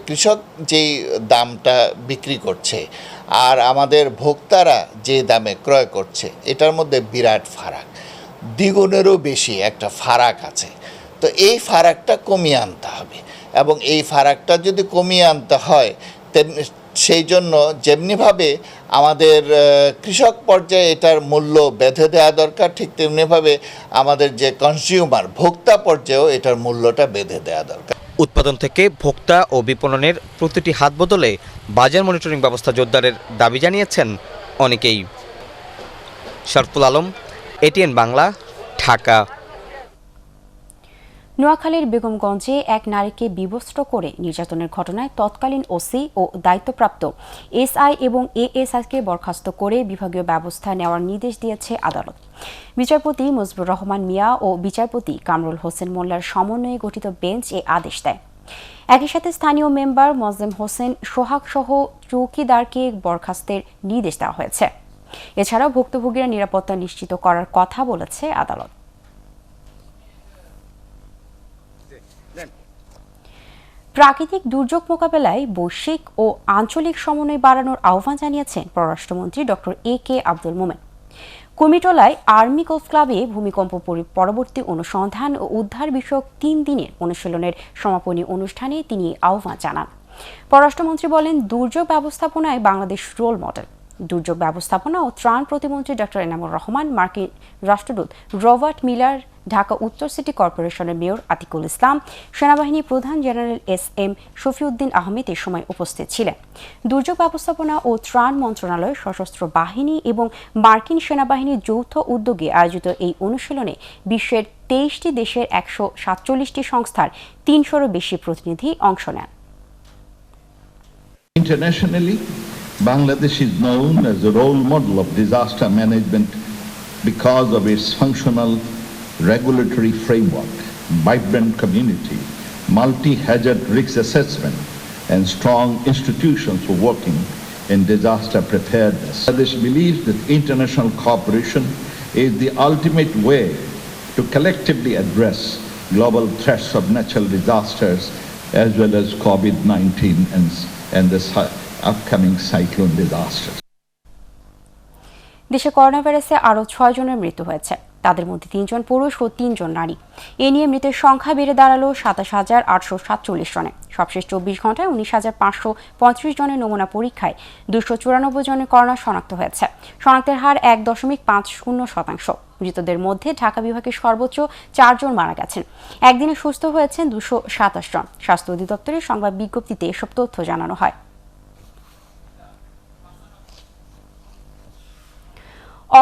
কৃষক যেই দামটা বিক্রি করছে আর আমাদের ভোক্তারা যে দামে ক্রয় করছে, এটার মধ্যে বিরাট ফারাক, দ্বিগুণেরও বেশি একটা ফারাক আছে। তো এই ফারাকটা কমিয়ে আনতে হবে, এবং এই ফারাকটা যদি কমিয়ে আনতে হয় সেই জন্য যেমনিভাবে আমাদের কৃষক পর্যায়ে এটার মূল্য বেঁধে দেওয়া দরকার, ঠিক তেমনিভাবে আমাদের যে কনজিউমার ভোক্তা পর্যায়েও এটার মূল্যটা বেঁধে দেওয়া দরকার। উৎপাদন থেকে ভোক্তা ও বিপণনের প্রতিটি হাত বদলে বাজার মনিটরিং ব্যবস্থা জোরদারের দাবি জানিয়েছেন অনেকেই। শারফুল আলম, এটিএন বাংলা, ঢাকা। নোয়াখালীর বেগমগঞ্জে এক নারীকে বিবস্ত্র করে নির্যাতনের ঘটনায় তৎকালীন ওসি ও দায়িত্বপ্রাপ্ত এসআই এবং এএসআইকে বরখাস্ত করে বিভাগীয় ব্যবস্থা নেওয়ার নির্দেশ দিয়েছে আদালত। বিচারপতি মুজিবুর রহমান মিয়া ও বিচারপতি কামরুল হোসেন মোল্লার সমন্বয়ে গঠিত বেঞ্চ এ আদেশ দেয়। একই সাথে স্থানীয় মেম্বার মোয়াজ্জেম হোসেন সোহাগ সহ চৌকিদারকে বরখাস্তের নির্দেশ দেওয়া হয়েছে। এছাড়াও ভুক্তভোগীরা নিরাপত্তা নিশ্চিত করার কথা বলেছে আদালত। প্রাকৃতিক দুর্যোগ মোকাবেলায় বৈশ্বিক ও আঞ্চলিক সমন্বয় বাড়ানোর আহ্বান জানিয়েছেন পররাষ্ট্রমন্ত্রী doctor A K Abdul Momen. কুমিটোলায় army golf ক্লাবে ভূমিকম্প পরবর্তী অনুসন্ধান ও উদ্ধার বিষয়ক 3 দিনের অনুশীলনের সমাপনী অনুষ্ঠানে তিনি আহ্বান জানান। পররাষ্ট্রমন্ত্রী বলেন, দুর্যোগ ব্যবস্থাপনায় বাংলাদেশ রোল মডেল। দুর্যোগ ব্যবস্থাপনা ও ত্রাণ প্রতিমন্ত্রী ডক্টর এনামুর রহমান, মার্কিন রাষ্ট্রদূত রবার্ট মিলার, ঢাকা উত্তর সিটি কর্পোরেশনের মেয়র আতিকুল ইসলাম, সেনাবাহিনী প্রধান জেনারেল এস.এম. শফিউদ্দিন আহমেদ এ সময় উপস্থিত ছিলেন। দুর্যোগ ব্যবস্থাপনা ও ত্রাণ মন্ত্রণালয়, সশস্ত্র বাহিনী এবং মার্কিন সেনাবাহিনীর যৌথ উদ্যোগে আয়োজিত এই অনুশীলনে বিশ্বের 23টি দেশের 147টি সংস্থার 300-এরও বেশি প্রতিনিধি অংশ নেন। Internationally, Bangladesh is known as a role model of disaster management because of its functional regulatory framework, vibrant community, multi-hazard risk assessment, and strong institutions for working in disaster preparedness. Bangladesh believes that international cooperation is the ultimate way to to collectively address global threats of natural disasters as well as COVID-19 and the upcoming cyclone disasters. দেশে করোনা ভাইরাসে আরও 6 জনের মৃত্যু হয়েছে। তাদের মধ্যে 3 জন পুরুষ ও 3 জন নারী। এ নিয়ে মৃতের সংখ্যা বেড়ে দাঁড়ালো ২৭,৮৪৭ জনে। সবশেষ 24 ঘন্টায় ১৯,৫35 জনের নমুনা পরীক্ষায় ২৯৪ জনের করোনা শনাক্ত হয়েছে। শনাক্তের হার ১.৫০%। মৃতদের মধ্যে ঢাকা বিভাগের সর্বোচ্চ 4 জন মারা গেছেন। একদিনে সুস্থ হয়েছেন 227 জন। স্বাস্থ্য অধিদপ্তরের সংবাদ বিজ্ঞপ্তিতে এসব তথ্য জানানো হয়।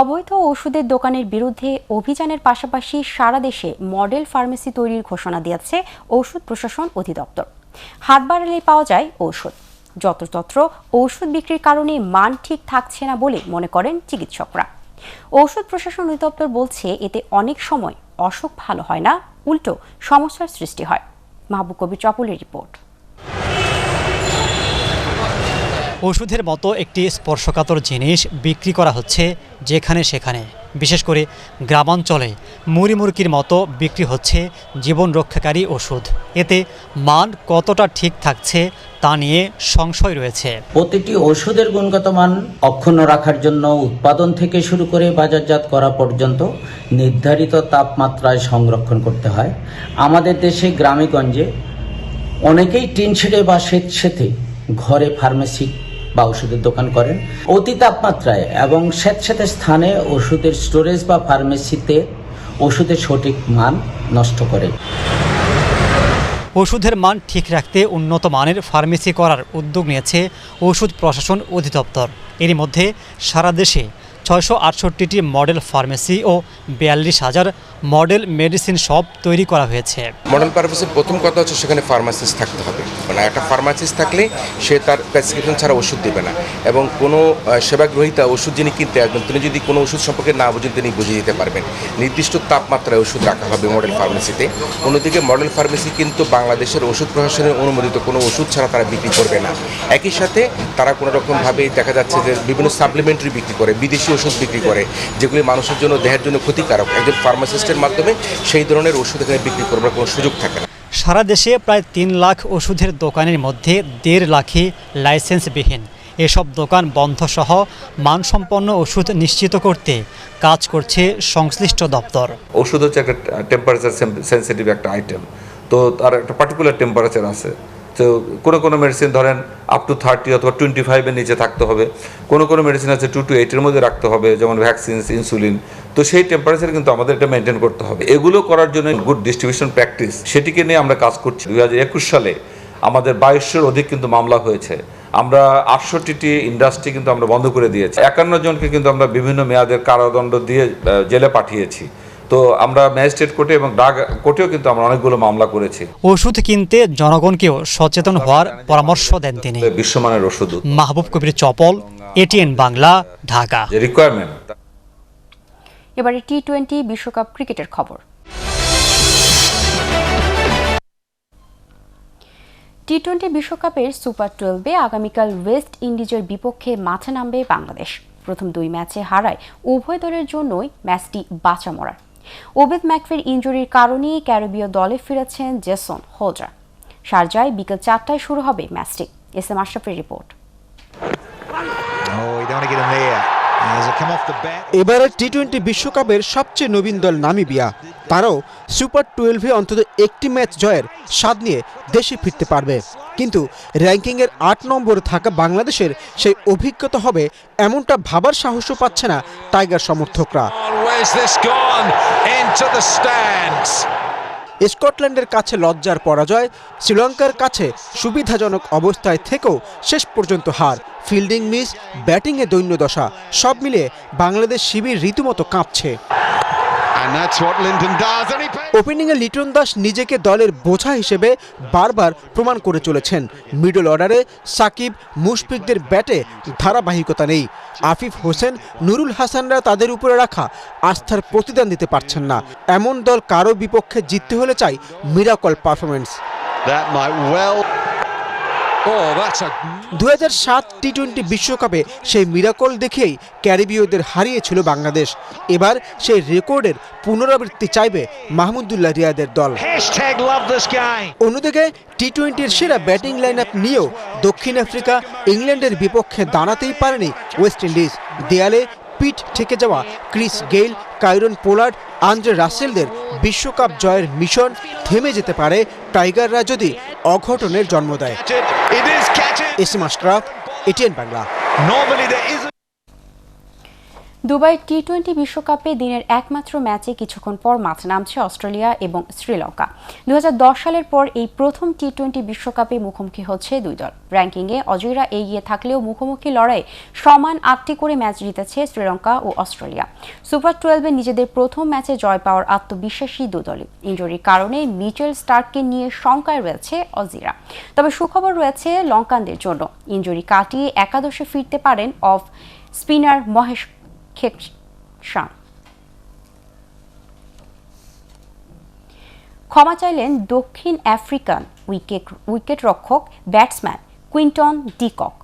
অবৈধ ওষুধের দোকানের বিরুদ্ধে অভিযানের পাশাপাশি সারা দেশে মডেল ফার্মেসি তৈরির ঘোষণা দিয়েছে ঔষধ প্রশাসন অধিদপ্তর। হাত বাড়ালেই পাওয়া যায় ঔষধ। যত্রতত্র ঔষধ বিক্রির কারণে মান ঠিক থাকছে না বলে মনে করেন চিকিৎসকরা। ঔষধ প্রশাসন অধিদপ্তর বলছে এতে অনেক সময় অসুখ ভালো হয় না, উল্টো সমস্যার সৃষ্টি হয়। মাহবুব কবির চপলের রিপোর্ট। ওষুধের মতো একটি স্পর্শকাতর জিনিস বিক্রি করা হচ্ছে যেখানে সেখানে। বিশেষ করে গ্রামাঞ্চলে মুড়ি মুরগির মতো বিক্রি হচ্ছে জীবন রক্ষাকারী ওষুধ। এতে মান কতটা ঠিক থাকছে তা নিয়ে সংশয় রয়েছে। প্রতিটি ওষুধের গুণগত মান অক্ষুণ্ণ রাখার জন্য উৎপাদন থেকে শুরু করে বাজারজাত করা পর্যন্ত নির্ধারিত তাপমাত্রায় সংরক্ষণ করতে হয়। আমাদের দেশে গ্রামেগঞ্জে অনেকেই টিন শেডে বা স্বেচ্ছেতে ঘরে ফার্মেসি বা ওষুধের দোকান করেন। অতি তাপমাত্রায় এবং স্বেচ্ছেতে স্থানে ওষুধের স্টোরেজ বা ফার্মেসিতে ওষুধের সঠিক মান নষ্ট করে। ওষুধের মান ঠিক রাখতে উন্নত মানের ফার্মেসি করার উদ্যোগ নিয়েছে ওষুধ প্রশাসন অধিদপ্তর। এরই মধ্যে সারা দেশে 668টি মডেল ফার্মেসি ও 42,000 মডেল মেডিসিন শপ তৈরি করা হয়েছে। মডেল ফার্মেসির প্রথম কথা হচ্ছে সেখানে ফার্মাসিস্ট থাকতে হবে। মানে একটা ফার্মাসিস্ট থাকলে সে তার প্রেসক্রিপশন ছাড়া ওষুধ দেবে না, এবং কোনো সেবাগ্রহীতা ওষুধ যিনি কিনতে আসবেন তিনি যদি কোনো ওষুধ সম্পর্কে না বুঝেন তিনি বুঝিয়ে দিতে পারবেন। নির্দিষ্ট তাপমাত্রায় ওষুধ রাখা হবে মডেল ফার্মেসিতে। অন্যদিকে মডেল ফার্মেসি কিন্তু বাংলাদেশের ওষুধ প্রশাসনের অনুমোদিত কোনো ওষুধ ছাড়া তারা বিক্রি করবে না। একই সাথে তারা কোনো রকমভাবে দেখা যাচ্ছে যে বিভিন্ন সাপ্লিমেন্টারি বিক্রি করে, বিদেশি ওষুধ বিক্রি করে, যেগুলি মানুষের জন্য দেহের জন্য ক্ষতিকারক। একজন ফার্মাসিস্টের মাধ্যমে সেই ধরনের ওষুধ এখানে বিক্রি করবার কোনো সুযোগ থাকে না। সারা দেশে প্রায় 3 লাখ ওষুধের দোকানের মধ্যে 1.5 লাখই লাইসেন্সবিহীন। এসব দোকান বন্ধ সহ মানসম্পন্ন ওষুধ নিশ্চিত করতে কাজ করছে সংশ্লিষ্ট দপ্তর। ওষুধ হচ্ছে একটা টেম্পারেচার সেন্সিটিভ একটা আইটেম, তো তার একটা পার্টিকুলার টেম্পারেচার আছে। তো কোনো মেডিসিন ধরেন আপ টু 30 অথবা 25-এর নিচে থাকতে হবে, কোনো মেডিসিন আছে 2 to 8-এর মধ্যে রাখতে হবে, যেমন ভ্যাকসিন, ইনসুলিন। তো সেই টেম্পারেচার কিন্তু আমাদের এটা মেনটেন করতে হবে। এগুলো করার জন্য গুড ডিস্ট্রিবিউশন প্র্যাকটিস, সেটিকে নিয়ে আমরা কাজ করছি। 2021 সালে আমাদের 2200-এর অধিক কিন্তু মামলা হয়েছে। আমরা 68টি ইন্ডাস্ট্রি কিন্তু আমরা বন্ধ করে দিয়েছি। 51 জনকে কিন্তু আমরা বিভিন্ন মেয়াদের কারাদণ্ড দিয়ে জেলে পাঠিয়েছি। তো আমরা ম্যাজিস্ট্রেট কোর্টে এবং ডাক কোর্টেও কিন্তু আমরা অনেকগুলো মামলা করেছি। ওষুধ কিনতে জনগণকেও সচেতন হওয়ার পরামর্শ দেন তিনি। বিশ্বমানের ওষুধ। মাহবুব কবির চপল, ATN বাংলা, ঢাকা। রিকোয়ারমেন্ট। এবারে টি-20 বিশ্বকাপ ক্রিকেটের খবর। টি-20 বিশ্বকাপের সুপার 12-এ আগামীকাল ওয়েস্ট ইন্ডিজের বিপক্ষে মাঠে নামবে বাংলাদেশ। প্রথম 2 ম্যাচে হারায় উভয় দলের জন্যই ম্যাচটি বাঁচা মরার। ওবেদ ম্যাকফির ইনজুরির কারণে ক্যারিবীয় দলে ফিরেছেন জেসন হোল্ডার। শারজায় বিকেল 4টায় শুরু হবে ম্যাচটি। SM আশরাফের রিপোর্ট। এবারের টি-20 বিশ্বকাপের সবচেয়ে নবীন দল নামিবিয়া। তারাও সুপার 12-এ অন্তত একটি ম্যাচ জয়ের স্বাদ নিয়ে দেশে ফিরতে পারবে, কিন্তু র্যাঙ্কিংয়ের 8 নম্বরে থাকা বাংলাদেশের সেই অভিজ্ঞতা হবে এমনটা ভাবার সাহসও পাচ্ছে না টাইগার সমর্থকরা। স্কটল্যান্ডের কাছে লজ্জার পরাজয়, শ্রীলঙ্কার কাছে সুবিধাজনক অবস্থায় থেকেও শেষ পর্যন্ত হার, ফিল্ডিং মিস, ব্যাটিংয়ে দৈন্যদশা, সব মিলিয়ে বাংলাদেশ শিবির রীতিমতো কাঁপছে। ওপেনিংয়ে লিটন দাস নিজেকে দলের বোঝা হিসেবে বারবার প্রমাণ করে চলেছেন। মিডল অর্ডারে সাকিব, মুশফিকদের ব্যাটে ধারাবাহিকতা নেই। আফিফ হোসেন, নুরুল হাসানরা তাদের উপরে রাখা আস্থার প্রতিদান দিতে পারছেন না। এমন দল কারো বিপক্ষে জিততে হলে চাই মিরাকল পারফরমেন্স। 2007 টি-20 বিশ্বকাপে সেই মিরাকল দেখেই ক্যারিবীয়দের হারিয়েছিল বাংলাদেশ। এবার সেই রেকর্ডের পুনরাবৃত্তি চাইবে মাহমুদুল্লাহ রিয়াদের দল। অন্যদিকে টি-20-র সেরা ব্যাটিং লাইন আপ নিয়েও দক্ষিণ আফ্রিকা ইংল্যান্ডের বিপক্ষে দাঁড়াতেই পারেনি ওয়েস্ট ইন্ডিজ। দেয়ালে পিঠ ঠেকে যাওয়া Chris Gayle, Kieron Pollard, Andre রাসেলদের বিশ্বকাপ জয়ের মিশন থেমে যেতে পারে টাইগাররা যদি অঘটনের জন্ম দেয়। SM Ashraf, ATN Bangla. Dubai টি-20 বিশ্বকাপে দিনের একমাত্র ম্যাচে কিছুক্ষণ পর মাঠে নামছে অস্ট্রেলিয়া এবং শ্রীলঙ্কা। 2010 সালের পর এই প্রথম টি-20 বিশ্বকাপে মুখোমুখি হচ্ছে দুই দল। র্যাঙ্কিংয়ে অজয়রা এগিয়ে থাকলেও মুখোমুখি লড়াই সমান 8টি করে ম্যাচ জিতেছে শ্রীলঙ্কা ও অস্ট্রেলিয়া। সুপার 12-এ নিজেদের প্রথম ম্যাচে জয় পাওয়ার আত্মবিশ্বাসী দুদলই। ইনজুরির কারণে মিচেল স্টার্ককে নিয়ে শঙ্কায় রয়েছে অজিরা। তবে সুখবর রয়েছে লঙ্কানদের জন্য, ইনজুরি কাটিয়ে একাদশে ফিরতে পারেন অফ স্পিনার মহেশ ক্ষমা চাইলেন দক্ষিণ আফ্রিকান উইকেট রক্ষক ব্যাটসম্যান কুইন্টন ডি কক।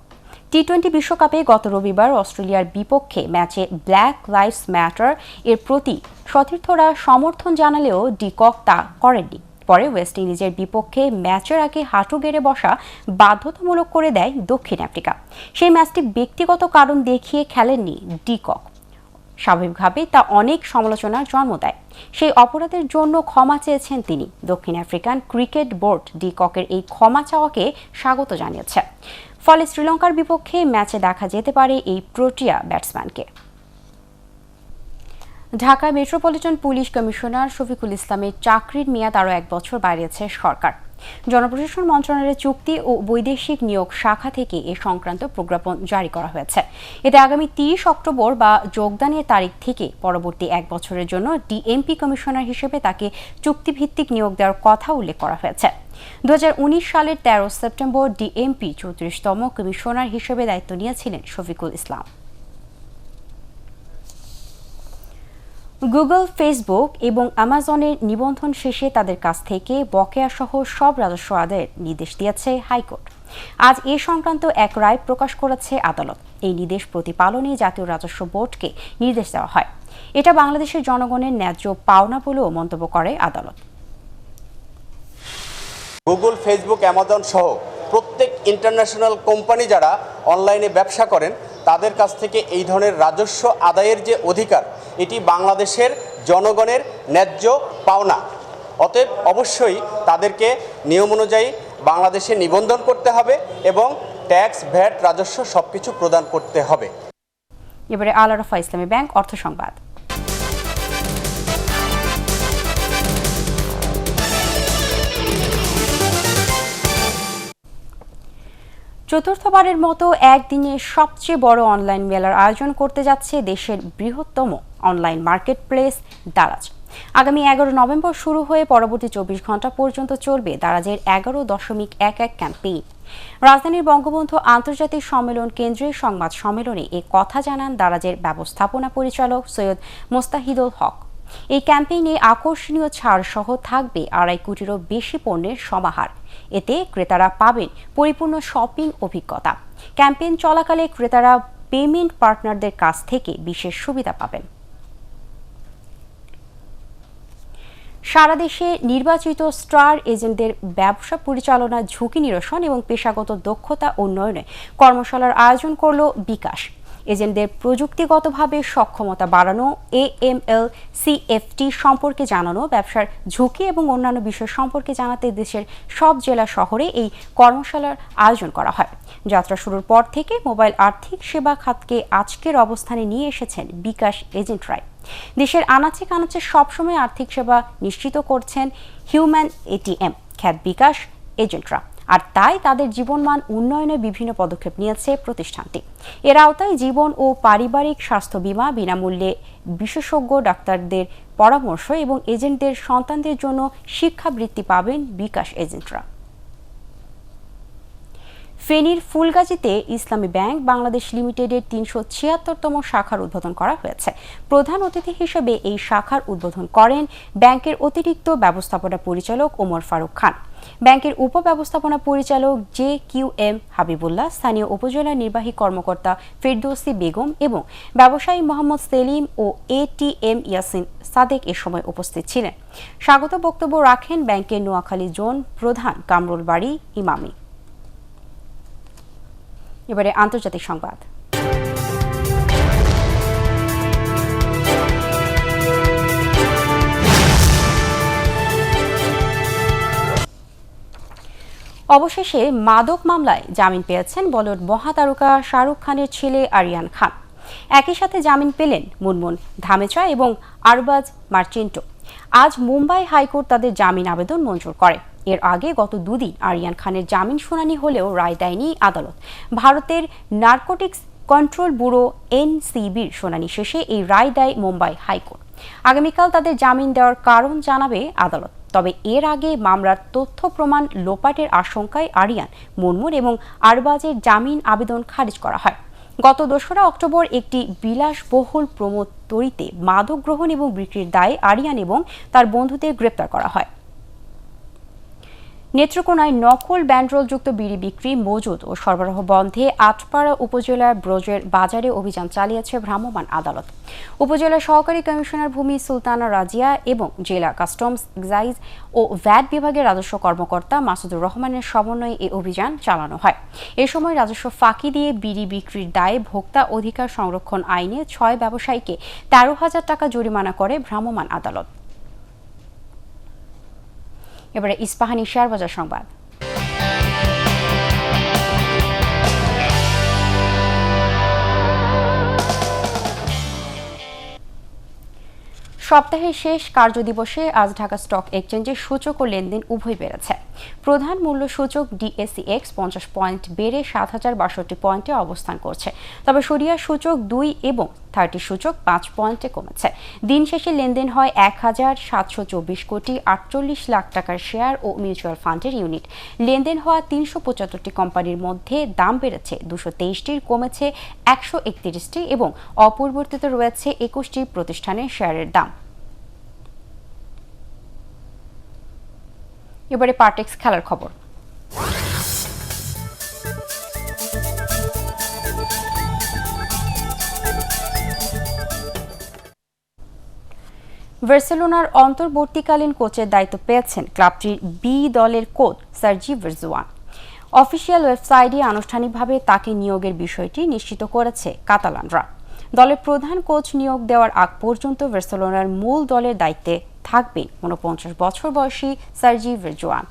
টি-20 বিশ্বকাপে গত রবিবার অস্ট্রেলিয়ার বিপক্ষে ম্যাচে ব্ল্যাক লাইভস ম্যাটার এর প্রতি সতীর্থরা সমর্থন জানালেও ডি কক তা করেননি। পরে ওয়েস্ট ইন্ডিজের বিপক্ষে ম্যাচের আগে হাঁটু গেড়ে বসা বাধ্যতামূলক করে দেয় দক্ষিণ আফ্রিকা। সেই ম্যাচটি ব্যক্তিগত কারণ দেখিয়ে খেলেননি ডি কক। স্বাভাবিকভাবেই তা অনেক সমালোচনার জন্ম দেয়। সেই অপরাধের জন্য ক্ষমা চেয়েছেন তিনি। দক্ষিণ আফ্রিকান ক্রিকেট বোর্ড ডি ককের এই ক্ষমা চাওয়াকে স্বাগত জানিয়েছে। ফলে শ্রীলঙ্কার বিপক্ষে ম্যাচে দেখা যেতে পারে এই প্রোটিয়া ব্যাটসম্যানকে। Dhaka metropolitan police commissioner Shafiqul ইসলামের চাকরির মেয়াদ আরও 1 বছর বাড়িয়েছে সরকার। জনপ্রশাসন মন্ত্রণালয়ের চুক্তি ও বৈদেশিক নিয়োগ শাখা থেকে এ সংক্রান্ত প্রজ্ঞাপন জারি করা হয়েছে। এতে আগামী 30 অক্টোবর বা যোগদানের তারিখ থেকে পরবর্তী 1 বছরের জন্য ডিএমপি কমিশনার হিসেবে তাকে চুক্তিভিত্তিক নিয়োগ দেওয়ার কথা উল্লেখ করা হয়েছে। 2019 সালের 13 সেপ্টেম্বর ডিএমপি 34তম কমিশনার হিসেবে দায়িত্ব নিয়েছিলেন শফিকুল ইসলাম। গুগল, ফেসবুক এবং অ্যামাজনের নিবন্ধন শেষে তাদের কাছ থেকে বকেয়া সহ সব রাজস্ব আদায়ের নির্দেশ দিয়েছে হাইকোর্ট। আজ এ সংক্রান্ত এক রায় প্রকাশ করেছে আদালত। এই নির্দেশ প্রতিপালনে জাতীয় রাজস্ব বোর্ডকে নির্দেশ দেওয়া হয়। এটা বাংলাদেশের জনগণের ন্যায্য পাওনা বলেও মন্তব্য করে আদালত। গুগল, ফেসবুক, অ্যামাজন সহ প্রত্যেক ইন্টারন্যাশনাল কোম্পানি যারা অনলাইনে ব্যবসা করেন তাদের কাছ থেকে এই ধরনের রাজস্ব আদায়ের যে অধিকার, এটি বাংলাদেশের জনগণের ন্যায্য পাওনা। অতএব অবশ্যই তাদেরকে নিয়ম অনুযায়ী বাংলাদেশে নিবন্ধন করতে হবে এবং ট্যাক্স, ভ্যাট, রাজস্ব সবকিছু প্রদান করতে হবে। এবারে আল আরাফা ইসলামী ব্যাংক অর্থ সংবাদ। চতুর্থবারের মতো একদিনে সবচেয়ে বড় অনলাইন মেলার আয়োজন করতে যাচ্ছে দেশের বৃহত্তম অনলাইন মার্কেট প্লেস দারাজ। আগামী 11 নভেম্বর শুরু হয়ে পরবর্তী 24 ঘন্টা পর্যন্ত চলবে দারাজের 11.11 ক্যাম্পেইন। রাজধানীর বঙ্গবন্ধু আন্তর্জাতিক সম্মেলন কেন্দ্রের সংবাদ সম্মেলনে এ কথা জানান দারাজের ব্যবস্থাপনা পরিচালক সৈয়দ মোস্তাহিদুল হক। এই ক্যাম্পেইনে আকর্ষণীয় ছাড় সহ থাকবে 2.5 কোটিরও বেশি পণ্যের সমাহার। এতে ক্রেতারা পাবেন পরিপূর্ণ শপিং অভিজ্ঞতা। ক্যাম্পেইন চলাকালে ক্রেতারা পেমেন্ট পার্টনারদের কাছ থেকে বিশেষ সুবিধা পাবেন। সারা দেশে নির্বাচিত স্টার এজেন্টদের ব্যবসা পরিচালনা ঝুঁকি নিরসন এবং পেশাগত দক্ষতা উন্নয়নে কর্মশালার আয়োজন করল বিকাশ। এজেন্টদের প্রযুক্তিগতভাবে সক্ষমতা বাড়ানো, AML CFT সম্পর্কে জানানো, ব্যবসার ঝুঁকি এবং অন্যান্য বিষয় সম্পর্কে জানাতে দেশের সব জেলা শহরে এই কর্মশালার আয়োজন করা হয়। যাত্রা শুরুর পর থেকে মোবাইল আর্থিক সেবা খাতকে আজকের অবস্থানে নিয়ে এসেছেন বিকাশ এজেন্টরাই। দেশের আনাচে কানাচে সবসময় আর্থিক সেবা নিশ্চিত করছেন হিউম্যান ATM খ্যাত বিকাশ এজেন্টরা। আর তাই তাদের জীবনমান উন্নয়নে বিভিন্ন পদক্ষেপ নিয়েছে প্রতিষ্ঠানটি। এর আওতায় জীবন ও পারিবারিক স্বাস্থ্য বীমা, বিনামূল্যে বিশেষজ্ঞ ডাক্তারদের পরামর্শ এবং এজেন্টদের সন্তানদের জন্য শিক্ষাবৃত্তি পাবেন বিকাশ এজেন্টরা। ফেনীর ফুলগাজীতে ইসলামী ব্যাংক বাংলাদেশ লিমিটেডের ৩৭৬তম শাখার উদ্বোধন করা হয়েছে। প্রধান অতিথি হিসেবে এই শাখার উদ্বোধন করেন ব্যাংকের অতিরিক্ত ব্যবস্থাপনা পরিচালক ওমর ফারুক খান। ব্যাংকের উপব্যবস্থাপনা পরিচালক JQM হাবিবুল্লাহ, স্থানীয় উপজেলা নির্বাহী কর্মকর্তা ফেরদৌসী বেগম এবং ব্যবসায়ী মোহাম্মদ সেলিম ও ATM ইয়াসিন সাদেক এ সময় উপস্থিত ছিলেন। স্বাগত বক্তব্য রাখেন ব্যাংকের নোয়াখালী জোন প্রধান কামরুল বাড়ি ইমামি। এবারে আন্তর্জাতিক সংবাদ। অবশেষে মাদক মামলায় জামিন পেয়েছেন বলিউড মহাতারকা শাহরুখ খানের ছেলে আরিয়ান খান। একই সাথে জামিন পেলেন মুনমুন ধামেচা এবং আরবাজ মার্চেন্টো। আজ মুম্বাই হাইকোর্ট তাদের জামিন আবেদন মঞ্জুর করে। এর আগে গত দুদিন আরিয়ান খানের জামিন শুনানি হলেও রায় দেয়নি আদালত। ভারতের নার্কোটিক্স কন্ট্রোল ব্যুরো NCBর শুনানি শেষে এই রায় দেয় মুম্বাই হাইকোর্ট। আগামীকাল তাদের জামিন দেওয়ার কারণ জানাবে আদালত। তবে এর আগে মামলার তথ্য প্রমাণ লোপাটের আশঙ্কায় আরিয়ান, মুনমুন এবং আরবাজের জামিন আবেদন খারিজ করা হয়। গত ২রা অক্টোবর একটি বিলাসবহুল প্রমোটরিতে মাদক গ্রহণ এবং বিক্রির দায়ে আরিয়ান এবং তার বন্ধুদের গ্রেপ্তার করা হয়। নেত্রকোনায় নকল ব্যান্ডরোলযুক্ত বিড়ি বিক্রি, মজুদ ও সরবরাহ বন্ধে আটপাড়া উপজেলার ব্রজের বাজারে অভিযান চালিয়েছে ভ্রাম্যমাণ আদালত। উপজেলা সহকারী কমিশনার ভূমি সুলতানা রাজিয়া এবং জেলা কাস্টমস, এক্সাইজ ও ভ্যাট বিভাগের রাজস্ব কর্মকর্তা মাসুদুর রহমানের সমন্বয়ে এই অভিযান চালানো হয়। এ সময় রাজস্ব ফাঁকি দিয়ে বিড়ি বিক্রির দায়ে ভোক্তা অধিকার সংরক্ষণ আইনে ৬ ব্যবসায়ীকে ১৩,০০০ টাকা জরিমানা করে ভ্রাম্যমাণ আদালত। এবারে ইস্পাহানি শেয়ার বাজার সংবাদ। সপ্তাহের শেষ কার্যদিবসে আজ ঢাকা স্টক এক্সচেঞ্জে সূচক ও লেনদেন উভয় বেড়েছে। প্রধান মূল্য সূচক DSEX 50 পয়েন্ট বেড়ে ৭,০৬২ পয়েন্টে অবস্থান করছে। তবে সরিয়া সূচক 2 এবং 30 সূচক 5 পয়েন্টে কমেছে। দিন শেষে লেনদেন হয় ১,৭২৪ কোটি ৪৮ লাখ টাকার শেয়ার ও মিউচুয়াল ফান্ডের ইউনিট। লেনদেন হওয়া ৩৭৫টি কোম্পানির মধ্যে দাম বেড়েছে ২২৩টির, কমেছে ১৩১টি এবং অপরিবর্তিত রয়েছে ২১টি প্রতিষ্ঠানের শেয়ারের দাম। এবারে পার্টেক্স খেলার খবর। বার্সেলোনার অন্তর্বর্তীকালীন কোচের দায়িত্ব পেয়েছেন ক্লাবটির বি দলের কোচ সার্জি ভিরজুয়ান। অফিসিয়াল ওয়েবসাইটে আনুষ্ঠানিকভাবে তাকে নিয়োগের বিষয়টি নিশ্চিত করেছে কাতালানরা। দলের প্রধান কোচ নিয়োগ দেওয়ার আগ পর্যন্ত বার্সেলোনার মূল দলের দায়িত্বে থাকবেন ৪৯ বছর বয়সী সার্জি ভিরজুয়ান।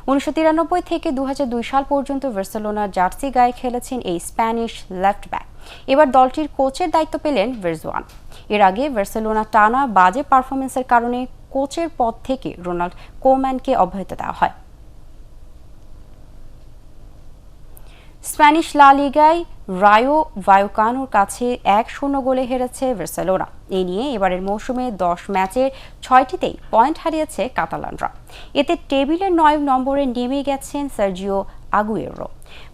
১৯৯৩ থেকে ২০০২ সাল পর্যন্ত বার্সেলোনার জার্সি গায়ে খেলেছেন এই স্প্যানিশ লেফট ব্যাক। এবার দলটির কোচের দায়িত্ব পেলেন ভিরজুয়ান। এর আগে বার্সেলোনা টানা বাজে পারফরমেন্সের কারণে কোচের পদ থেকে রোনাল্ড কোম্যানকে অব্যাহতি দেওয়া হয়। স্প্যানিশ লা লিগায় রায়ো ভায়োকানোর কাছে ১-০ গোলে হেরেছে বার্সেলোনা। এই নিয়ে এবারের মৌসুমে ১০ ম্যাচের ৬টিতেই পয়েন্ট হারিয়েছে কাতালানরা। এতে টেবিলের ৯ নম্বরে নেমে গেছেন সার্জিও আগুয়েরো।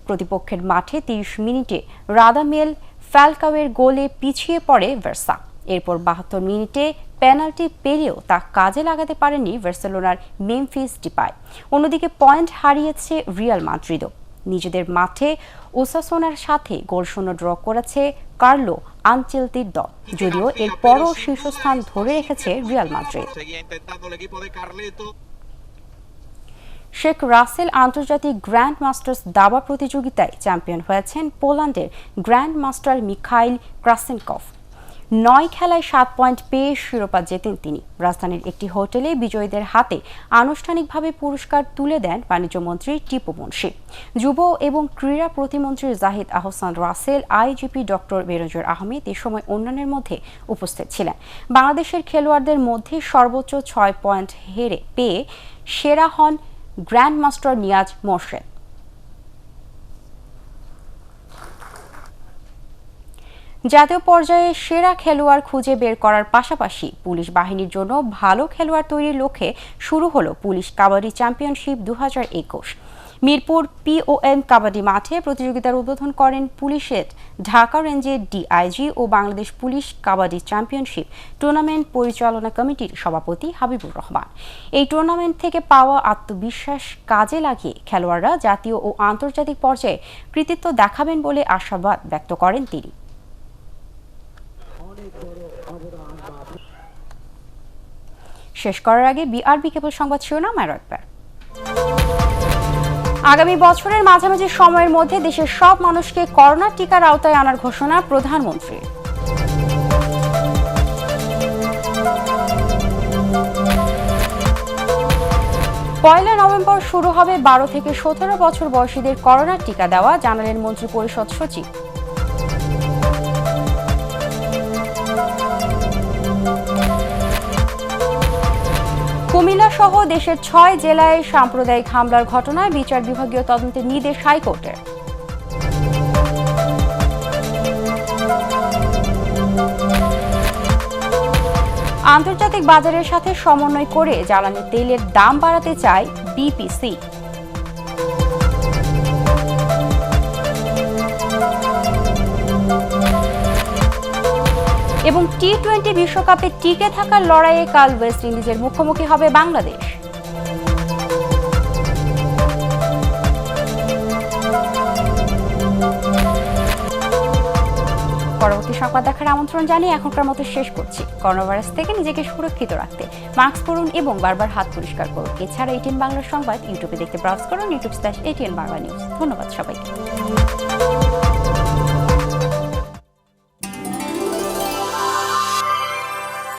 প্রতিপক্ষের মাঠে ৩০ মিনিটে রাদামেল ফ্যালকাওয়ের গোলে পিছিয়ে পড়ে বার্সা। এরপর ৭২ মিনিটে পেনাল্টি পেলেও তা কাজে লাগাতে পারেনি বার্সেলোনার মেমফিস ডিপাই। অন্যদিকে পয়েন্ট হারিয়েছে রিয়াল মাদ্রিদও। নিজেদের মাঠে ওসাসোনার সাথে গোলশূন্য ড্র করেছে কার্লো আনচেলতির দল, যদিও এরপরও শীর্ষস্থান ধরে রেখেছে রিয়াল মাদ্রিদ। শেখ রাসেল আন্তর্জাতিক গ্র্যান্ড মাস্টার্স দাবা প্রতিযোগিতায় চ্যাম্পিয়ন হয়েছেন পোল্যান্ডের গ্র্যান্ড মাস্টার মিখাইল ক্রাসেনকভ। ৯ খেলায় ৭ পয়েন্ট পেয়ে শিরোপা জেতেন তিনি। রাজধানীর একটি হোটেলে বিজয়ীদের হাতে আনুষ্ঠানিকভাবে পুরস্কার তুলে দেন বাণিজ্যমন্ত্রী টিপু মুন্সি। যুব এবং ক্রীড়া প্রতিমন্ত্রী জাহিদ আহসান রাসেল, আইজিপি ডক্টর বেনজির আহমেদ এ সময় অন্যান্যের মধ্যে উপস্থিত ছিলেন। বাংলাদেশের খেলোয়াড়দের মধ্যে সর্বোচ্চ ৬ পয়েন্ট পেয়ে সেরা হন গ্র্যান্ড মাস্টার নিয়াজ মোর্শেদ। জাতীয় পর্যায়ে সেরা খেলোয়াড় খুঁজে বের করার পাশাপাশি পুলিশ বাহিনীর জন্য ভালো খেলোয়াড় তৈরির লক্ষ্যে শুরু হলো police kabaddi championship ২০২১। Mirpur POM kabaddi মাঠে প্রতিযোগিতার উদ্বোধন করেন পুলিশের ঢাকা রেঞ্জের DIG ও Bangladesh police kabaddi championship tournament পরিচালনা কমিটির সভাপতি হাবিবুর রহমান। এই টুর্নামেন্ট থেকে পাওয়া আত্মবিশ্বাস কাজে লাগিয়ে খেলোয়াড়রা জাতীয় ও আন্তর্জাতিক পর্যায়ে কৃতিত্ব দেখাবেন বলে আশাবাদ ব্যক্ত করেন তিনি। শেষ করার আগে BRB কেবল সংবাদ শিরোনাম আরও একবার। আগামী বছরের মাঝামাঝি সময়ের মধ্যে দেশের সব মানুষকে করোনা টিকার আওতায় আনার ঘোষণা প্রধানমন্ত্রীর। পয়লা নভেম্বর শুরু হবে 12 থেকে 17 বছর বয়সীদের করোনা টিকা দেওয়া, জানালেন মন্ত্রিপরিষদ সচিব। কুমিল্লা সহ দেশের 6 জেলায় সাম্প্রদায়িক হামলার ঘটনায় বিচার বিভাগীয় তদন্তের নির্দেশ হাইকোর্টের। আন্তর্জাতিক বাজারের সাথে সমন্বয় করে জ্বালানি তেলের দাম বাড়াতে চায় BPC। এবং T20 বিশ্বকাপে টিকে থাকার লড়াইয়ে কাল ওয়েস্ট ইন্ডিজের মুখোমুখি হবে বাংলাদেশ। পরবর্তী সংবাদ দেখার আমন্ত্রণ জানিয়ে এখনকার মতো শেষ করছি। করোনা ভাইরাস থেকে নিজেকে সুরক্ষিত রাখতে মাস্ক পরুন এবং বারবার হাত পরিষ্কার করুন। এছাড়া ATN বাংলার সংবাদ ইউটিউবে দেখতে ব্রাউজ করুন YouTube/ATN বাংলা নিউজ। ধন্যবাদ সবাইকে।